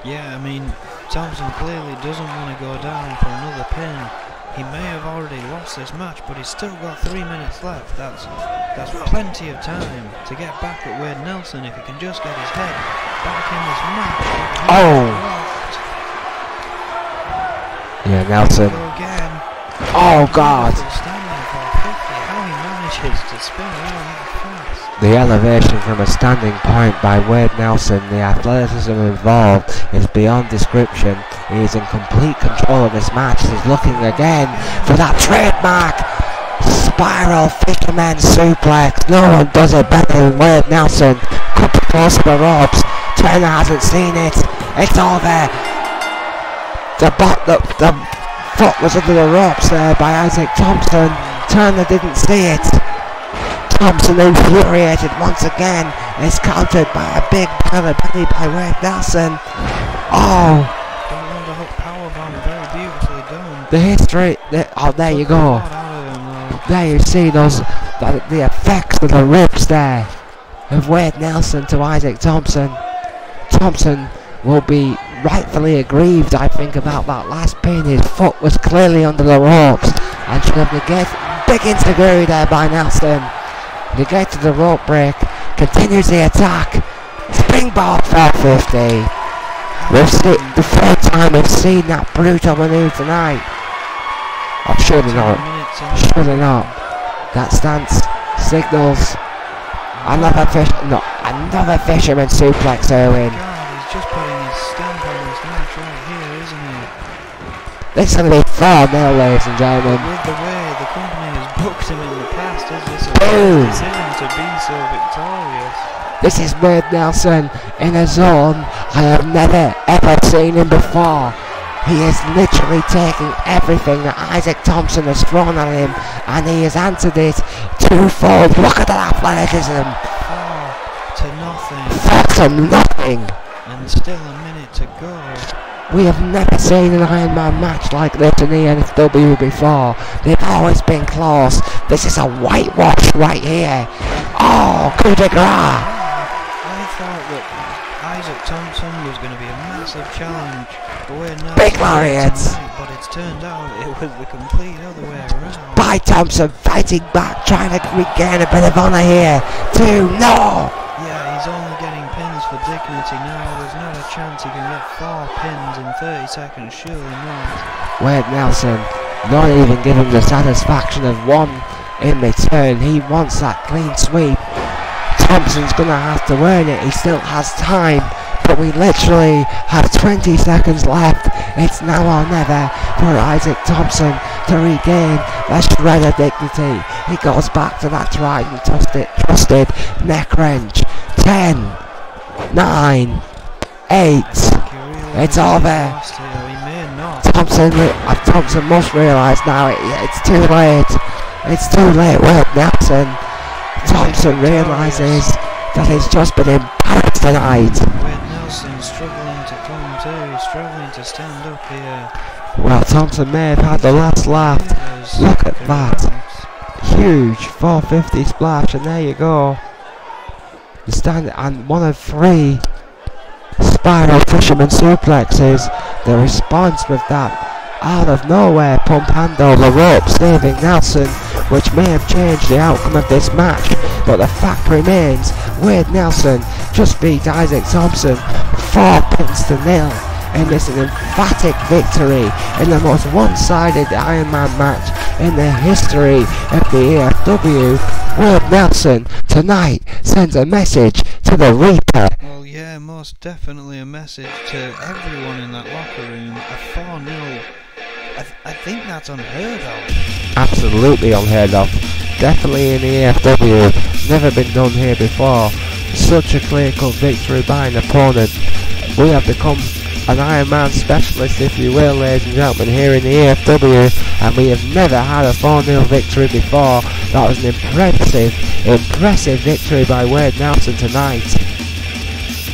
Yeah, I mean, Thompson clearly doesn't want to go down for another pin. He may have already lost this match, but he's still got 3 minutes left. That's plenty of time to get back at Wade Nelson if he can just get his head back in this match. Oh! Yeah, Nelson. Go again. Oh God! Standing for 50. How he manages to spin around that fast. The elevation from a standing point by Wade Nelson, the athleticism involved is beyond description. He is in complete control of this match. He's looking again for that trademark spiral fisherman suplex. No one does it better than Wade Nelson. Couple close to the ropes. Turner hasn't seen it. It's over. The foot was under the ropes there by Isaac Thompson. Turner didn't see it. Thompson, infuriated once again, is countered by a big belly by Wade Nelson. Oh! Very beautifully done. The history. Oh, there you go. There you see the effects of the ribs there of Wade Nelson to Isaac Thompson. Thompson will be rightfully aggrieved, I think, about that last pin. His foot was clearly under the ropes and should have negated. Big insecurity there by Nelson. Negated the rope break. Continues the attack. Springboard 450. We've seen the third time we've seen that brutal maneuver tonight. Oh, surely not. Surely not. That stance signals another fisherman suplex, Owen. He's just putting his stamp on this match right here, isn't he? This is going to be 4-0, ladies and gentlemen. With the way the company has booked him in the past, is this a decision to be so victorious? This is Wade Nelson in a zone I have never ever seen him before. He is literally taking everything that Isaac Thompson has thrown at him, and he has answered it twofold. Look at that athleticism. 4 to nothing. 4 to nothing. And still a minute to go. We have never seen an Iron Man match like this in the EFW before. They've always been close. This is a whitewash right here. Oh, coup de grace. I thought that Isaac Thompson was going to be a massive challenge. Big lariats. But it's turned out it was the complete other way around. By Thompson fighting back, trying to regain a bit of honour here. 2, no! Yeah, he's only getting pins for dignity now. There's not a chance he can get 4 pins in 30 seconds, surely not. Wade Nelson not even giving the satisfaction of 1 in return. He wants that clean sweep. Thompson's gonna have to earn it. He still has time, but we literally have 20 seconds left. It's now or never for Isaac Thompson to regain a shred of dignity. He goes back to that tried and trusted neck wrench. 10, 9, 8. It's over. Thompson must realise now it's too late. It's too late. Wade Nelson. Thompson realises that he's just been embarrassed tonight. Wade Nelson struggling to come to, struggling to stand up here. Well, Thompson may have had the last laugh. Look at that. Huge 450 splash, and there you go. The stand and 1 of 3 spiral fisherman suplexes. The response with that out of nowhere pump handle the rope, saving Nelson, which may have changed the outcome of this match, but the fact remains Wade Nelson just beat Isaac Thompson 4 pins to 0 in this emphatic victory in the most one-sided Iron Man match in the history of the EFW. Wade Nelson tonight sends a message to the Reaper. Well, yeah, most definitely a message to everyone in that locker room. A 4-0. I think that's unheard of. Absolutely unheard of. Definitely in the EFW. Never been done here before. Such a clear-cut victory by an opponent. We have become an Iron Man specialist, if you will, ladies and gentlemen, here in the EFW, and we have never had a 4-0 victory before. That was an impressive victory by Wade Nelson tonight.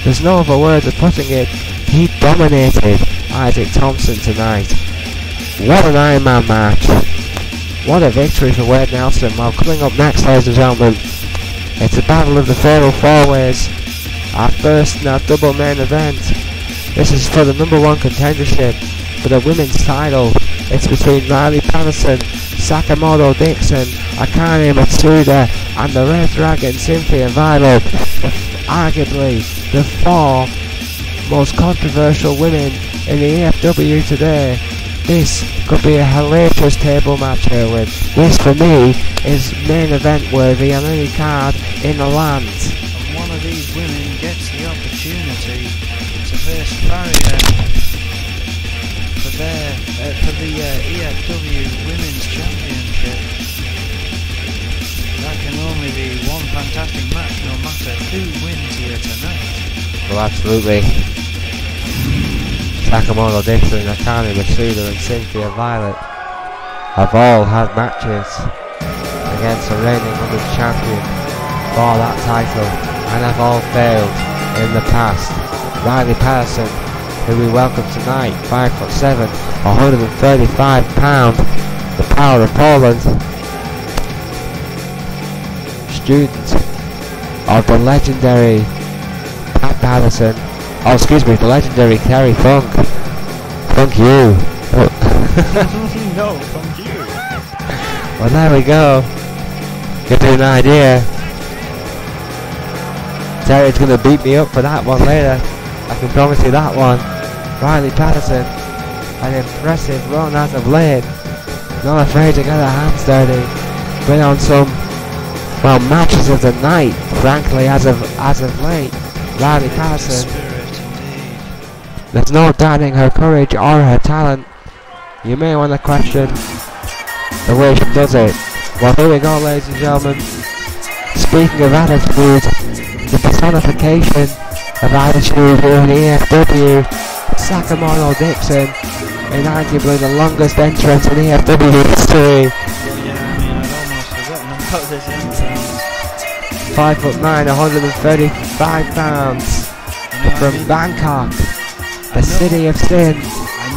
There's no other words of putting it. He dominated Isaac Thompson tonight. What an Iron Man match. What a victory for Wade Nelson. Well, coming up next, ladies and gentlemen, It's a battle of the fatal four-ways. Our first and our double main event. This is for the #1 contendership for the women's title. It's between Riley Patterson, Sakamoto Dixon, Akane Matsuda, and the Red Dragon Cynthia Violet. Arguably the 4 most controversial women in the EFW today. This could be a hellacious table match, Erwin. This for me is main event worthy on any card in the land. And one of these women gets the opportunity to face Farrier for the EFW Women's Championship. That can only be one fantastic match, no matter who wins here tonight. Well, absolutely. Sakamoto Dixon, Akane Matsuda and Cynthia Violet have all had matches against the reigning women's champion for that title and have all failed in the past. Riley Patterson, who we welcome tonight, 5'7", 135 pounds, the power of Poland, student of the legendary Pat Patterson. Oh, excuse me, the legendary Terry Funk. Funk you. Oh. No, Funk you. Well, there we go. Gives you an idea. Terry's going to beat me up for that one later. I can promise you that one. Riley Patterson, an impressive run as of late. Not afraid to get her hands dirty. Been on some, well, matches of the night, frankly, as of late. Riley Patterson. There's no doubting her courage or her talent. You may want to question the way she does it. Well, here we go, ladies and gentlemen. Speaking of attitude, the personification of attitude here in the EFW, Sakamoto Dixon, in arguably the longest entrance in EFW history. Yeah, I mean, I'd almost forgotten about this entrance. 5'9", 135 pounds, from Bangkok, the city of sin. I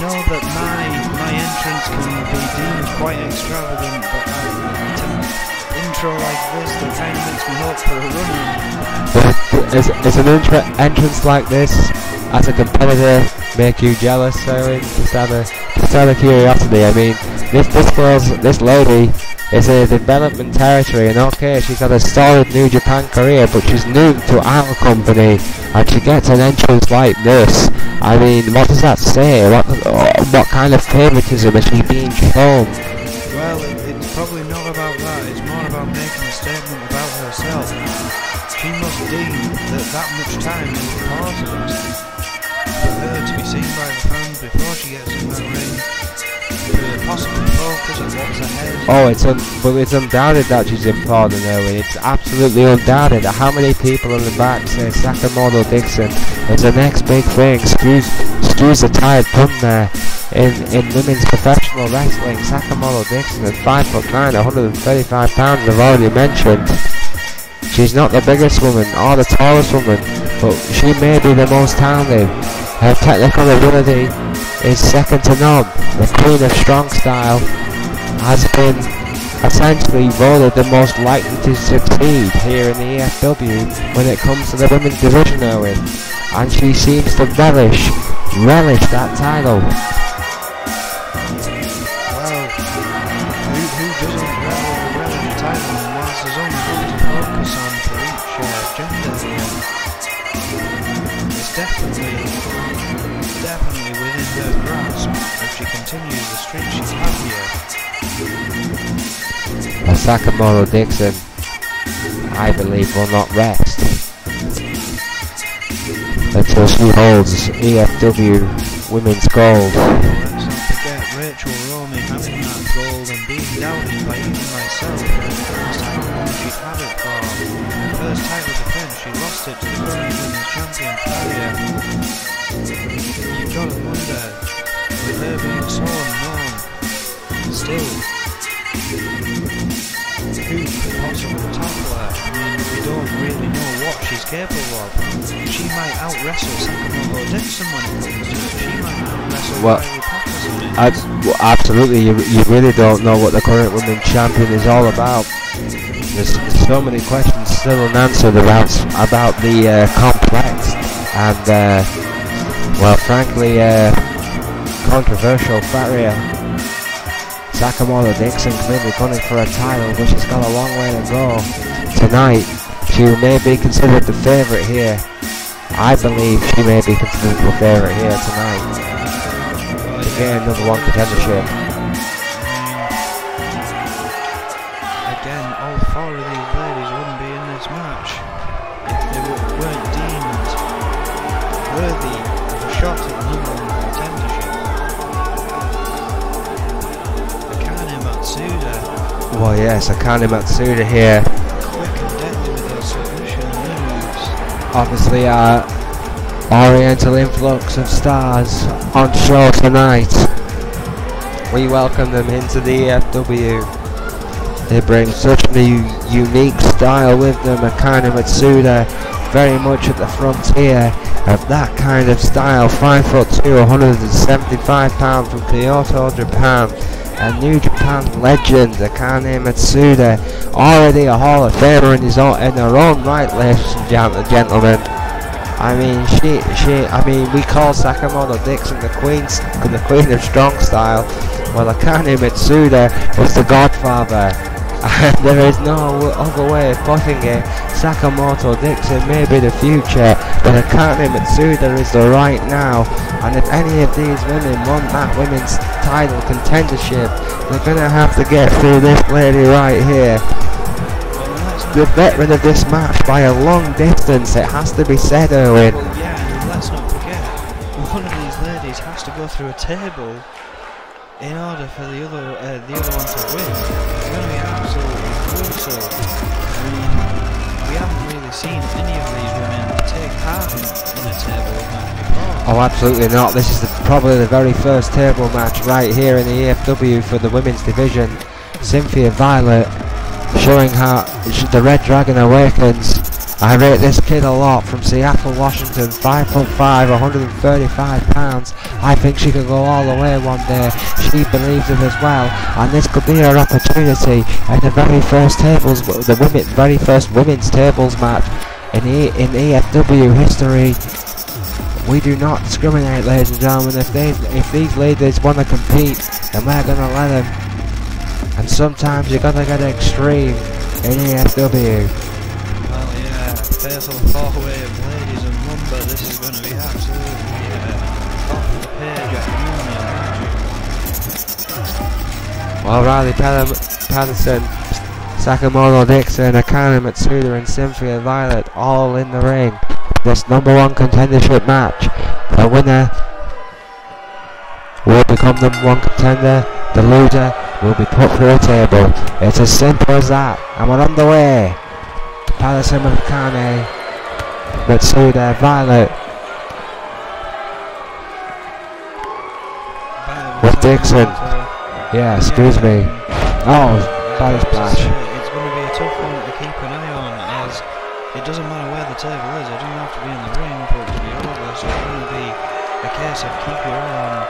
know that my entrance can be deemed quite extravagant, but an intro like this that kind of makes me hope for a run-in. Is an entrance like this as a competitor make you jealous, Owen? Just out of curiosity. I mean, this lady is in development territory, and okay, she's had a solid New Japan career, but she's new to our company, and she gets an entrance like this. I mean, what does that say? What kind of favouritism is she being shown? Well, it's probably not about that. It's more about making a statement about herself. She must deem that much time is important for her to be seen by the fans before she gets in that ring, to possibly focus on what's ahead. Oh, it's undoubted that she's important, Owen. It's absolutely undoubted. How many people in the back say Sakamoto Dixon is the next big thing? Excuse the tired pun there. In women's professional wrestling, Sakamoto Dixon is 5'9", 135 pounds, I've already mentioned. She's not the biggest woman or the tallest woman, but she may be the most talented. Her technical ability is second to none. The Queen of Strong Style has been essentially voted the most likely to succeed here in the EFW when it comes to the women's division, Owen. And she seems to relish that title. Well, who doesn't relish the title whilst there's only one to focus on for each gender here? It's definitely within her grasp if she continues the streak she's had here. Sakamoto Dixon, I believe, will not rest until she holds EFW Women's Gold. Let's not forget Rachel Romey having that gold and being doubted by even myself as to how long she'd have it for. Her first title defense, she lost it to the current women's champion Farrier. You've got to wonder, with her being so unknown, still, who could possibly topple her? I mean, we don't really know what she's capable of. She might out-wrestle Sakamoto Dixon when it comes to it. She might out-wrestle Riley Patterson. Absolutely, you really don't know what the current women's champion is all about. there's so many questions still unanswered about the complex, and well, frankly, controversial barrier. Sakamoto Dixon clearly gunning for a title, but she's got a long way to go. Tonight, she may be considered the favourite here. I believe she may be considered the favourite here tonight to gain number one contendership. Again, all four of these ladies wouldn't be in this match if they weren't deemed worthy of a shot at the number one contendership. Akane Matsuda. Well, yes, Akane Matsuda here. Quick and deadly with her submission moves. Obviously, our Oriental influx of stars on show tonight. We welcome them into the EFW. They bring such a unique style with them. Akane Matsuda, very much at the frontier of that kind of style. 5'2", 175 pounds from Kyoto, Japan. A New Japan legend, Akane Matsuda, already a Hall of Famer in her own right, ladies and gentlemen. I mean, we call Sakamoto Dixon the queen of strong style. Well, Akane Matsuda was the godfather. And there is no other way of putting it. Sakamoto Dixon may be the future, but Akane Matsuda is the right now. And if any of these women want that women's title contendership, they're going to have to get through this lady right here. The veteran of this match by a long distance, it has to be said, Owen. Well, yeah, and let's not forget, one of these ladies has to go through a table in order for the other one to win. It's going to be absolutely brutal. I mean, we haven't really seen any of these women take part in a table match before. Oh, absolutely not. This is probably the very first table match right here in the EFW for the women's division. Cynthia Violet showing how the Red Dragon awakens. I rate this kid a lot, from Seattle, Washington, 5'5", 135 pounds. I think she could go all the way one day. She believes it as well, and this could be her opportunity at the very first women's tables match in EFW history. We do not discriminate, ladies and gentlemen. If these ladies want to compete, then we're gonna let them. And sometimes you gotta get extreme in EFW. Fatal four-way of ladies and lumber. This is going to be absolutely off the page at Union. Well, Riley Patterson, Sakamoto Dixon, Akane Matsuda and Cynthia Violet all in the ring. This number one contendership match. The winner will become number one contender. The loser will be put through a table. It's as simple as that. And we're on the way. Patterson, Akane, Matsuda, Violet with Dixon. Yeah, excuse me. Oh, body splash. It's going to be a tough one to keep an eye on, as it doesn't matter where the table is. It doesn't have to be in the ring for it to be over. So it's going to be a case of keep your eye on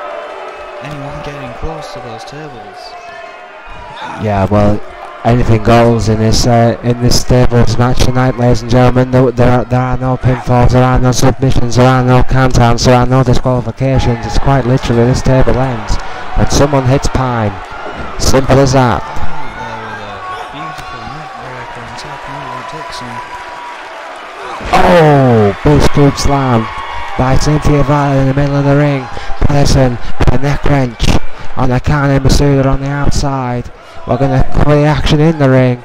anyone getting close to those tables. Yeah, well, anything goes in this tables match tonight, ladies and gentlemen. There are no pinfalls, there are no submissions, there are no countdowns, there are no disqualifications. It's quite literally this table ends and someone hits Pine. Simple as that. Beautiful neck breaker on Sakamoto Dixon. Oh, big scoop slam by Cynthia Violet in the middle of the ring. Patterson, a neck wrench on Akane Matsuda on the outside. We're going to cover the action in the ring.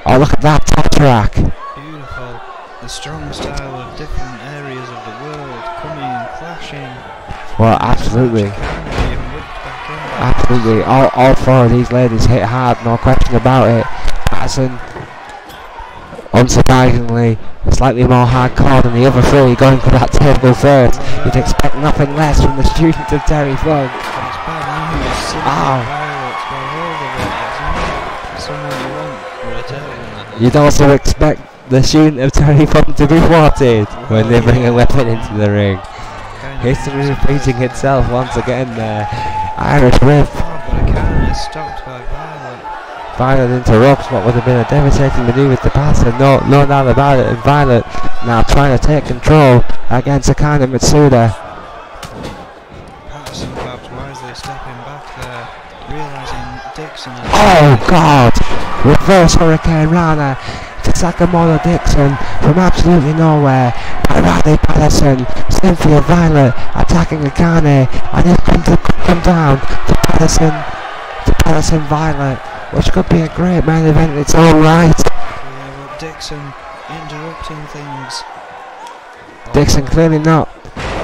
Oh, look at that top rack. Beautiful. The strong style of different areas of the world coming and clashing. Well, absolutely. Absolutely. All four of these ladies hit hard, no question about it. Patterson, unsurprisingly, slightly more hardcore than the other three, going for that table first. You'd expect nothing less from the student of Terry Funk. Oh. You'd also expect the student of Terry Funk to be thwarted when they bring a weapon into the ring. History repeating itself once again there. Irish whip. But Akane is stopped by Violet. Violet interrupts what would have been a devastating maneuver to pass, and no doubt about it, and Violet now trying to take control against Akane Matsuda. Patterson perhaps wisely stepping back there, realising Dixon is... Oh God! Reverse Hurricane Rana to Sakamoto Dixon from absolutely nowhere. Riley Patterson, Cynthia Violet attacking Akane, and he'll come down to Patterson Violet, which could be a great main event in its own right. Yeah, but Dixon interrupting things. Dixon clearly not.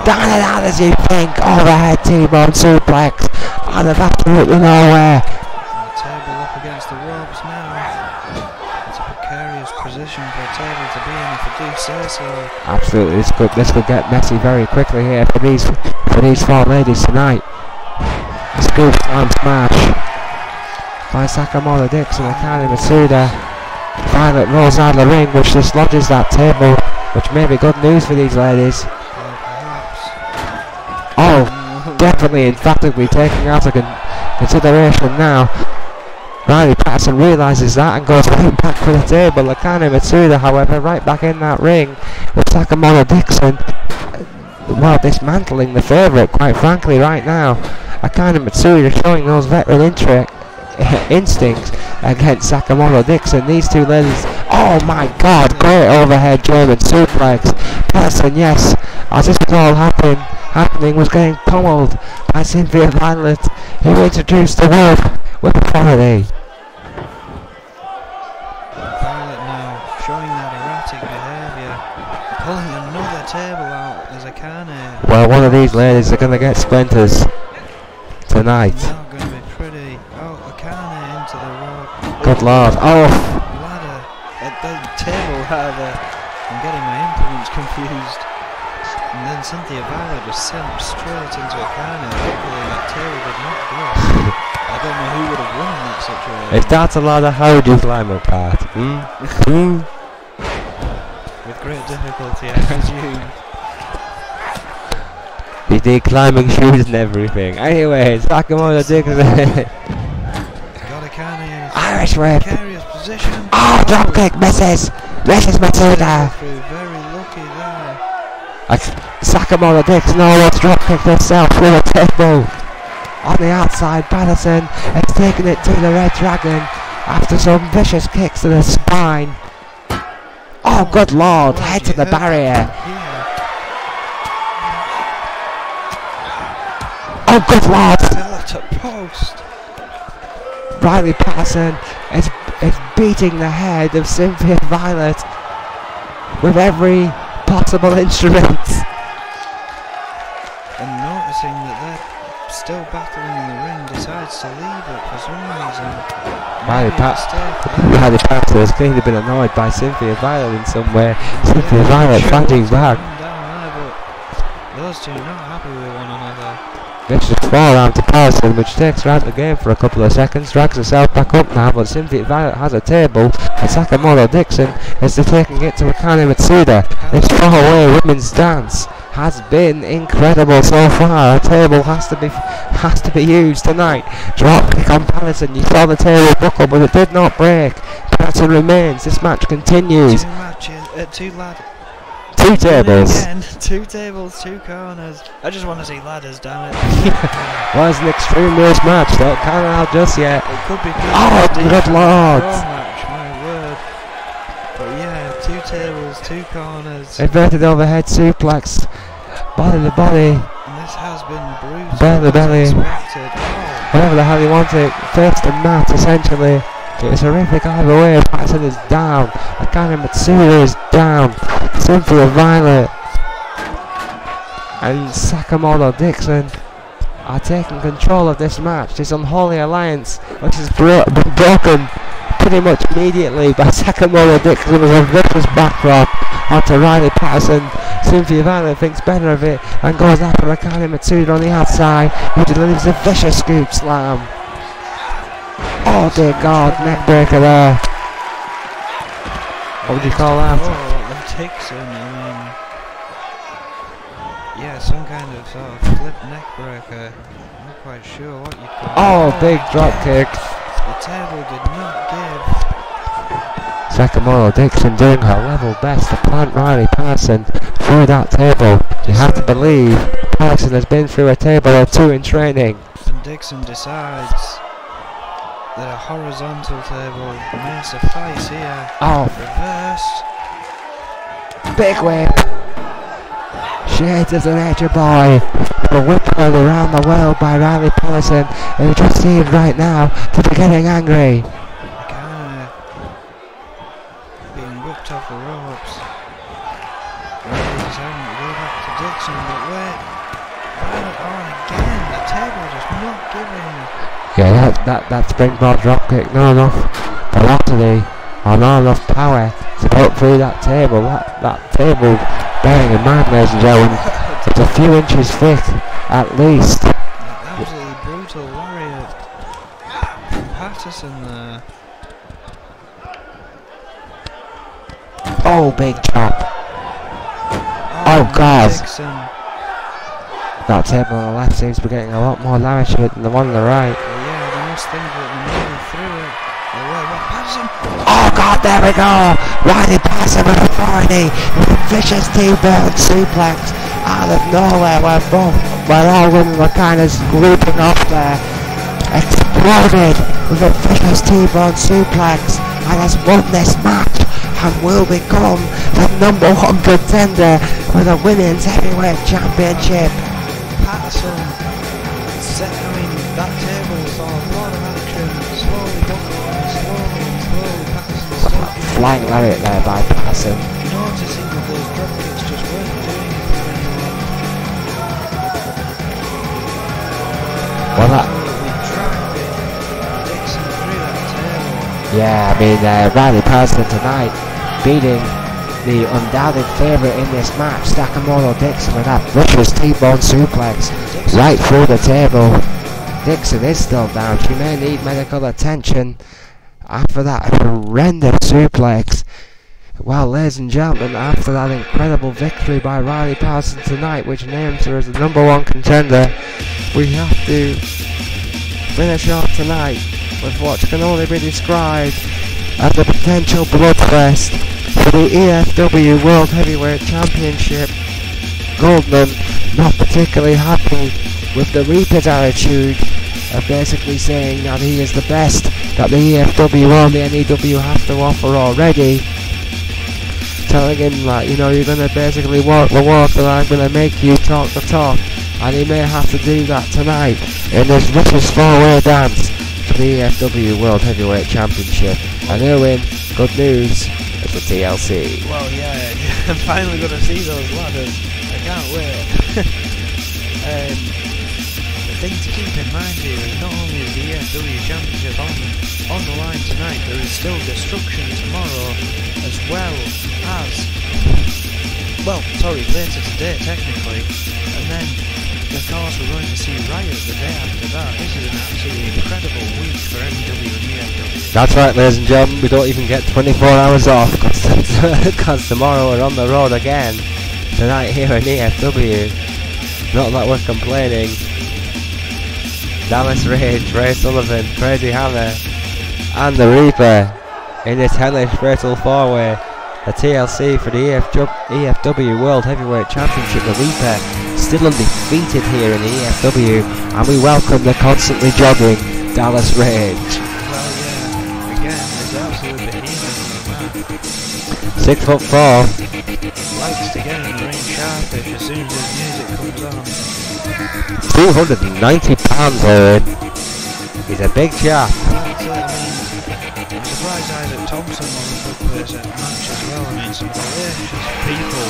Down and out as you think, overhead T-bone suplex out of absolutely nowhere. And the table up against the ropes now. It's a precarious position for a table to be in, if I do say so. Absolutely, this could get messy very quickly here for these four ladies tonight. A scoop slam smash by Sakamoto Dixon and Akane Matsuda. Violet rolls out of the ring, which dislodges that table, which may be good news for these ladies. Oh, definitely emphatically taking out of consideration now. Riley Patterson realises that and goes right back for the table. Akane Matsuda, however, right back in that ring with Sakamoto Dixon, well, dismantling the favourite, quite frankly, right now. Akane Matsuda showing those veteran instincts against Sakamoto Dixon. These two ladies, oh my God, great overhead German suplex. Patterson, yes, as this was all happening, was getting pummeled by Cynthia Violet, who introduced the word with authority. Violet now showing that erratic behaviour, pulling another table out as Akane. Well, one of these ladies are going to get splinters tonight. Not going to be pretty. Oh, Akane into the rope. Good Lord. Oh! Ladder. The table rather. I'm getting my implements confused. And then Cynthia Violet just sent straight into Akane. Luckily that table did not break. I don't know who would have won in that situation. If that's a ladder, how would you climb apart? With great difficulty, I presume. You need climbing shoes and everything. Anyway, Sakamoto Dixon. Got Akane in a Irish whip. precarious position. Oh, dropkick misses. Misses Matsuda. Very lucky there. Sakamoto Dixon almost dropkicked herself with a table. On the outside, Patterson has taken it to the Red Dragon after some vicious kicks to the spine. Oh, good Lord, head to the barrier. Oh, good Lord. Still at a post. Riley Patterson is beating the head of Cynthia Violet with every possible instrument. And noticing that they're still battling in the ring, decides to leave it for some reason. Riley Patterson has clearly been annoyed by Cynthia Violet in some way. Cynthia Violet fighting back. Those two not happy with one another. Vicious forearm to Patterson, which takes her out of the game for a couple of seconds, drags herself back up now, but Cynthia Violet has a table, and Sakamoto Dixon is taking it to Akane Matsuda. This four-way women's dance has been incredible so far. A table has to be used tonight. Drop kick on Patterson. You saw the table buckle, but it did not break. Patterson remains. This match continues. Two tables. Again, two tables, two corners. I just want to see ladders, damn it. Was an extreme rules match. Don't count it out just yet. It could be oh, good Lord. Match, my word. But yeah, two tables, two corners. Inverted overhead suplex. Body to body. And this has been brutal. Belly to belly. Oh. Whatever the hell you want it. Face to mat, essentially. It was horrific either way. Patterson is down. Akane Matsuda is down. Cynthia Violet and Sakamoto Dixon are taking control of this match. This unholy alliance, which has been broken pretty much immediately by Sakamoto Dixon with a vicious backdrop onto Riley Patterson. Cynthia Violet thinks better of it and goes after Akane Matsuda on the outside, who delivers a vicious scoop slam. Oh dear God, neck breaker there. What would you call that? Oh, Dixon, yeah, some kind of sort of flip neck breaker. I'm not quite sure what you call it. Oh, big drop kick The table did not give. Sakamoto Dixon doing her level best to plant Riley Patterson through that table. You have to believe Patterson has been through a table or two in training. And Dixon decides that a horizontal table may suffice here. Oh, Reversed. big whip. Shades of the nature boy. A whip heard around the world by Riley Patterson, who just seems right now to be getting angry. Being whipped off the ropes. Riley deciding to go back to Dixon, but wait. Oh, again, the table just not giving. Yeah, that springboard dropkick, not enough velocity or not enough power to put through that table. That table, bearing in mind, ladies and gentlemen, it's a few inches thick at least. Absolutely brutal warrior from Patterson there. Oh, big chop. Oh, God. Dixon. That table on the left seems to be getting a lot more damage to it than the one on the right. Well, yeah, they must think that they're moving through it. Oh, wait, what? Patterson? Oh God, there we go! Riley Patterson with authority with a vicious T-bone suplex out of nowhere where all women were kind of grouping off there. Exploded with a vicious T-bone suplex and has won this match and will become the #1 contender for the Women's Heavyweight Championship. Patterson. That table saw a lot of action. Slowly, Patterson. Flying lariat there by Patterson. Noticing that those drop kicks just weren't doing it for anyone. Well, that. Dixon through that table. Yeah, I mean, Riley Patterson tonight beating the undoubted favourite in this match, Sakamoto Dixon, with that vicious T-bone suplex right through the table. Dixon is still down. She may need medical attention after that horrendous suplex. Well, ladies and gentlemen, after that incredible victory by Riley Patterson tonight, which names her as the #1 contender, we have to finish off tonight with what can only be described as a potential bloodfest for the EFW World Heavyweight Championship. Goldman not particularly happy with the Reaper's attitude of basically saying that he is the best that the EFW or the NEW have to offer already. Telling him that, you know, you're going to basically walk the walk and I'm going to make you talk the talk. And he may have to do that tonight in this vicious four-way dance for the EFW World Heavyweight Championship. And Erwin, good news, it's the TLC. Well, yeah, I'm finally going to see those ladders. I can't wait. The thing to keep in mind here is not only is the EFW Championship on the line tonight, there is still Destruction tomorrow, as well as, well, sorry, later today technically, and then of course we're going to see Riot the day after that. This is an absolutely incredible week for NEW and EFW. That's right, ladies and gentlemen, we don't even get 24 hours off because tomorrow we're on the road again. Tonight here in EFW. Not that we're complaining. Dallas Rage, Ray Sullivan, Crazy Hammer, and the Reaper in this hellish fatal four-way. The TLC for the EFW World Heavyweight Championship. The Reaper still undefeated here in the EFW, and we welcome the constantly jogging Dallas Rage. Well, yeah, again, there's absolute behemoth on the map. 6'4". Likes to get in the ring sharpish as soon as his music comes on. 290 pounds, Owen. He's a big chap. I'm surprised Isaac Thompson wasn't put this at match as well. I mean, some delicious people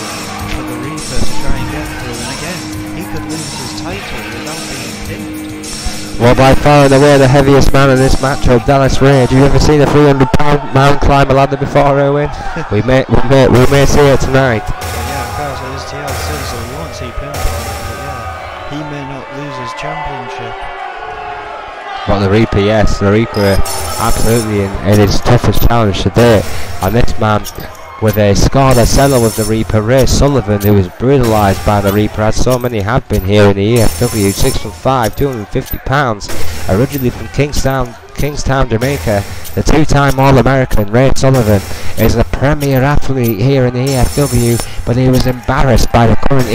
for the Reaper to try and get through. And again, he could lose his title without being pinned. Well, by far and away the heaviest man in this matchup, Dallas Rage. Have you ever seen a 300-pound man climb a ladder before, Owen? we may see it tonight. Yeah, of course, it is TLC, so we won't see pinfall. But yeah, he may not lose his championship. But the Reaper, yes, the Reaper absolutely in his toughest challenge to date. And this man with a Scarlet Cellar with the Reaper, Ray Sullivan, who was brutalised by the Reaper, as so many have been here in the EFW. 6'5", 250 pounds, originally from Kingstown, Kingstown, Jamaica. The two-time All-American Ray Sullivan is the premier athlete here in the EFW, but he was embarrassed by the current EFW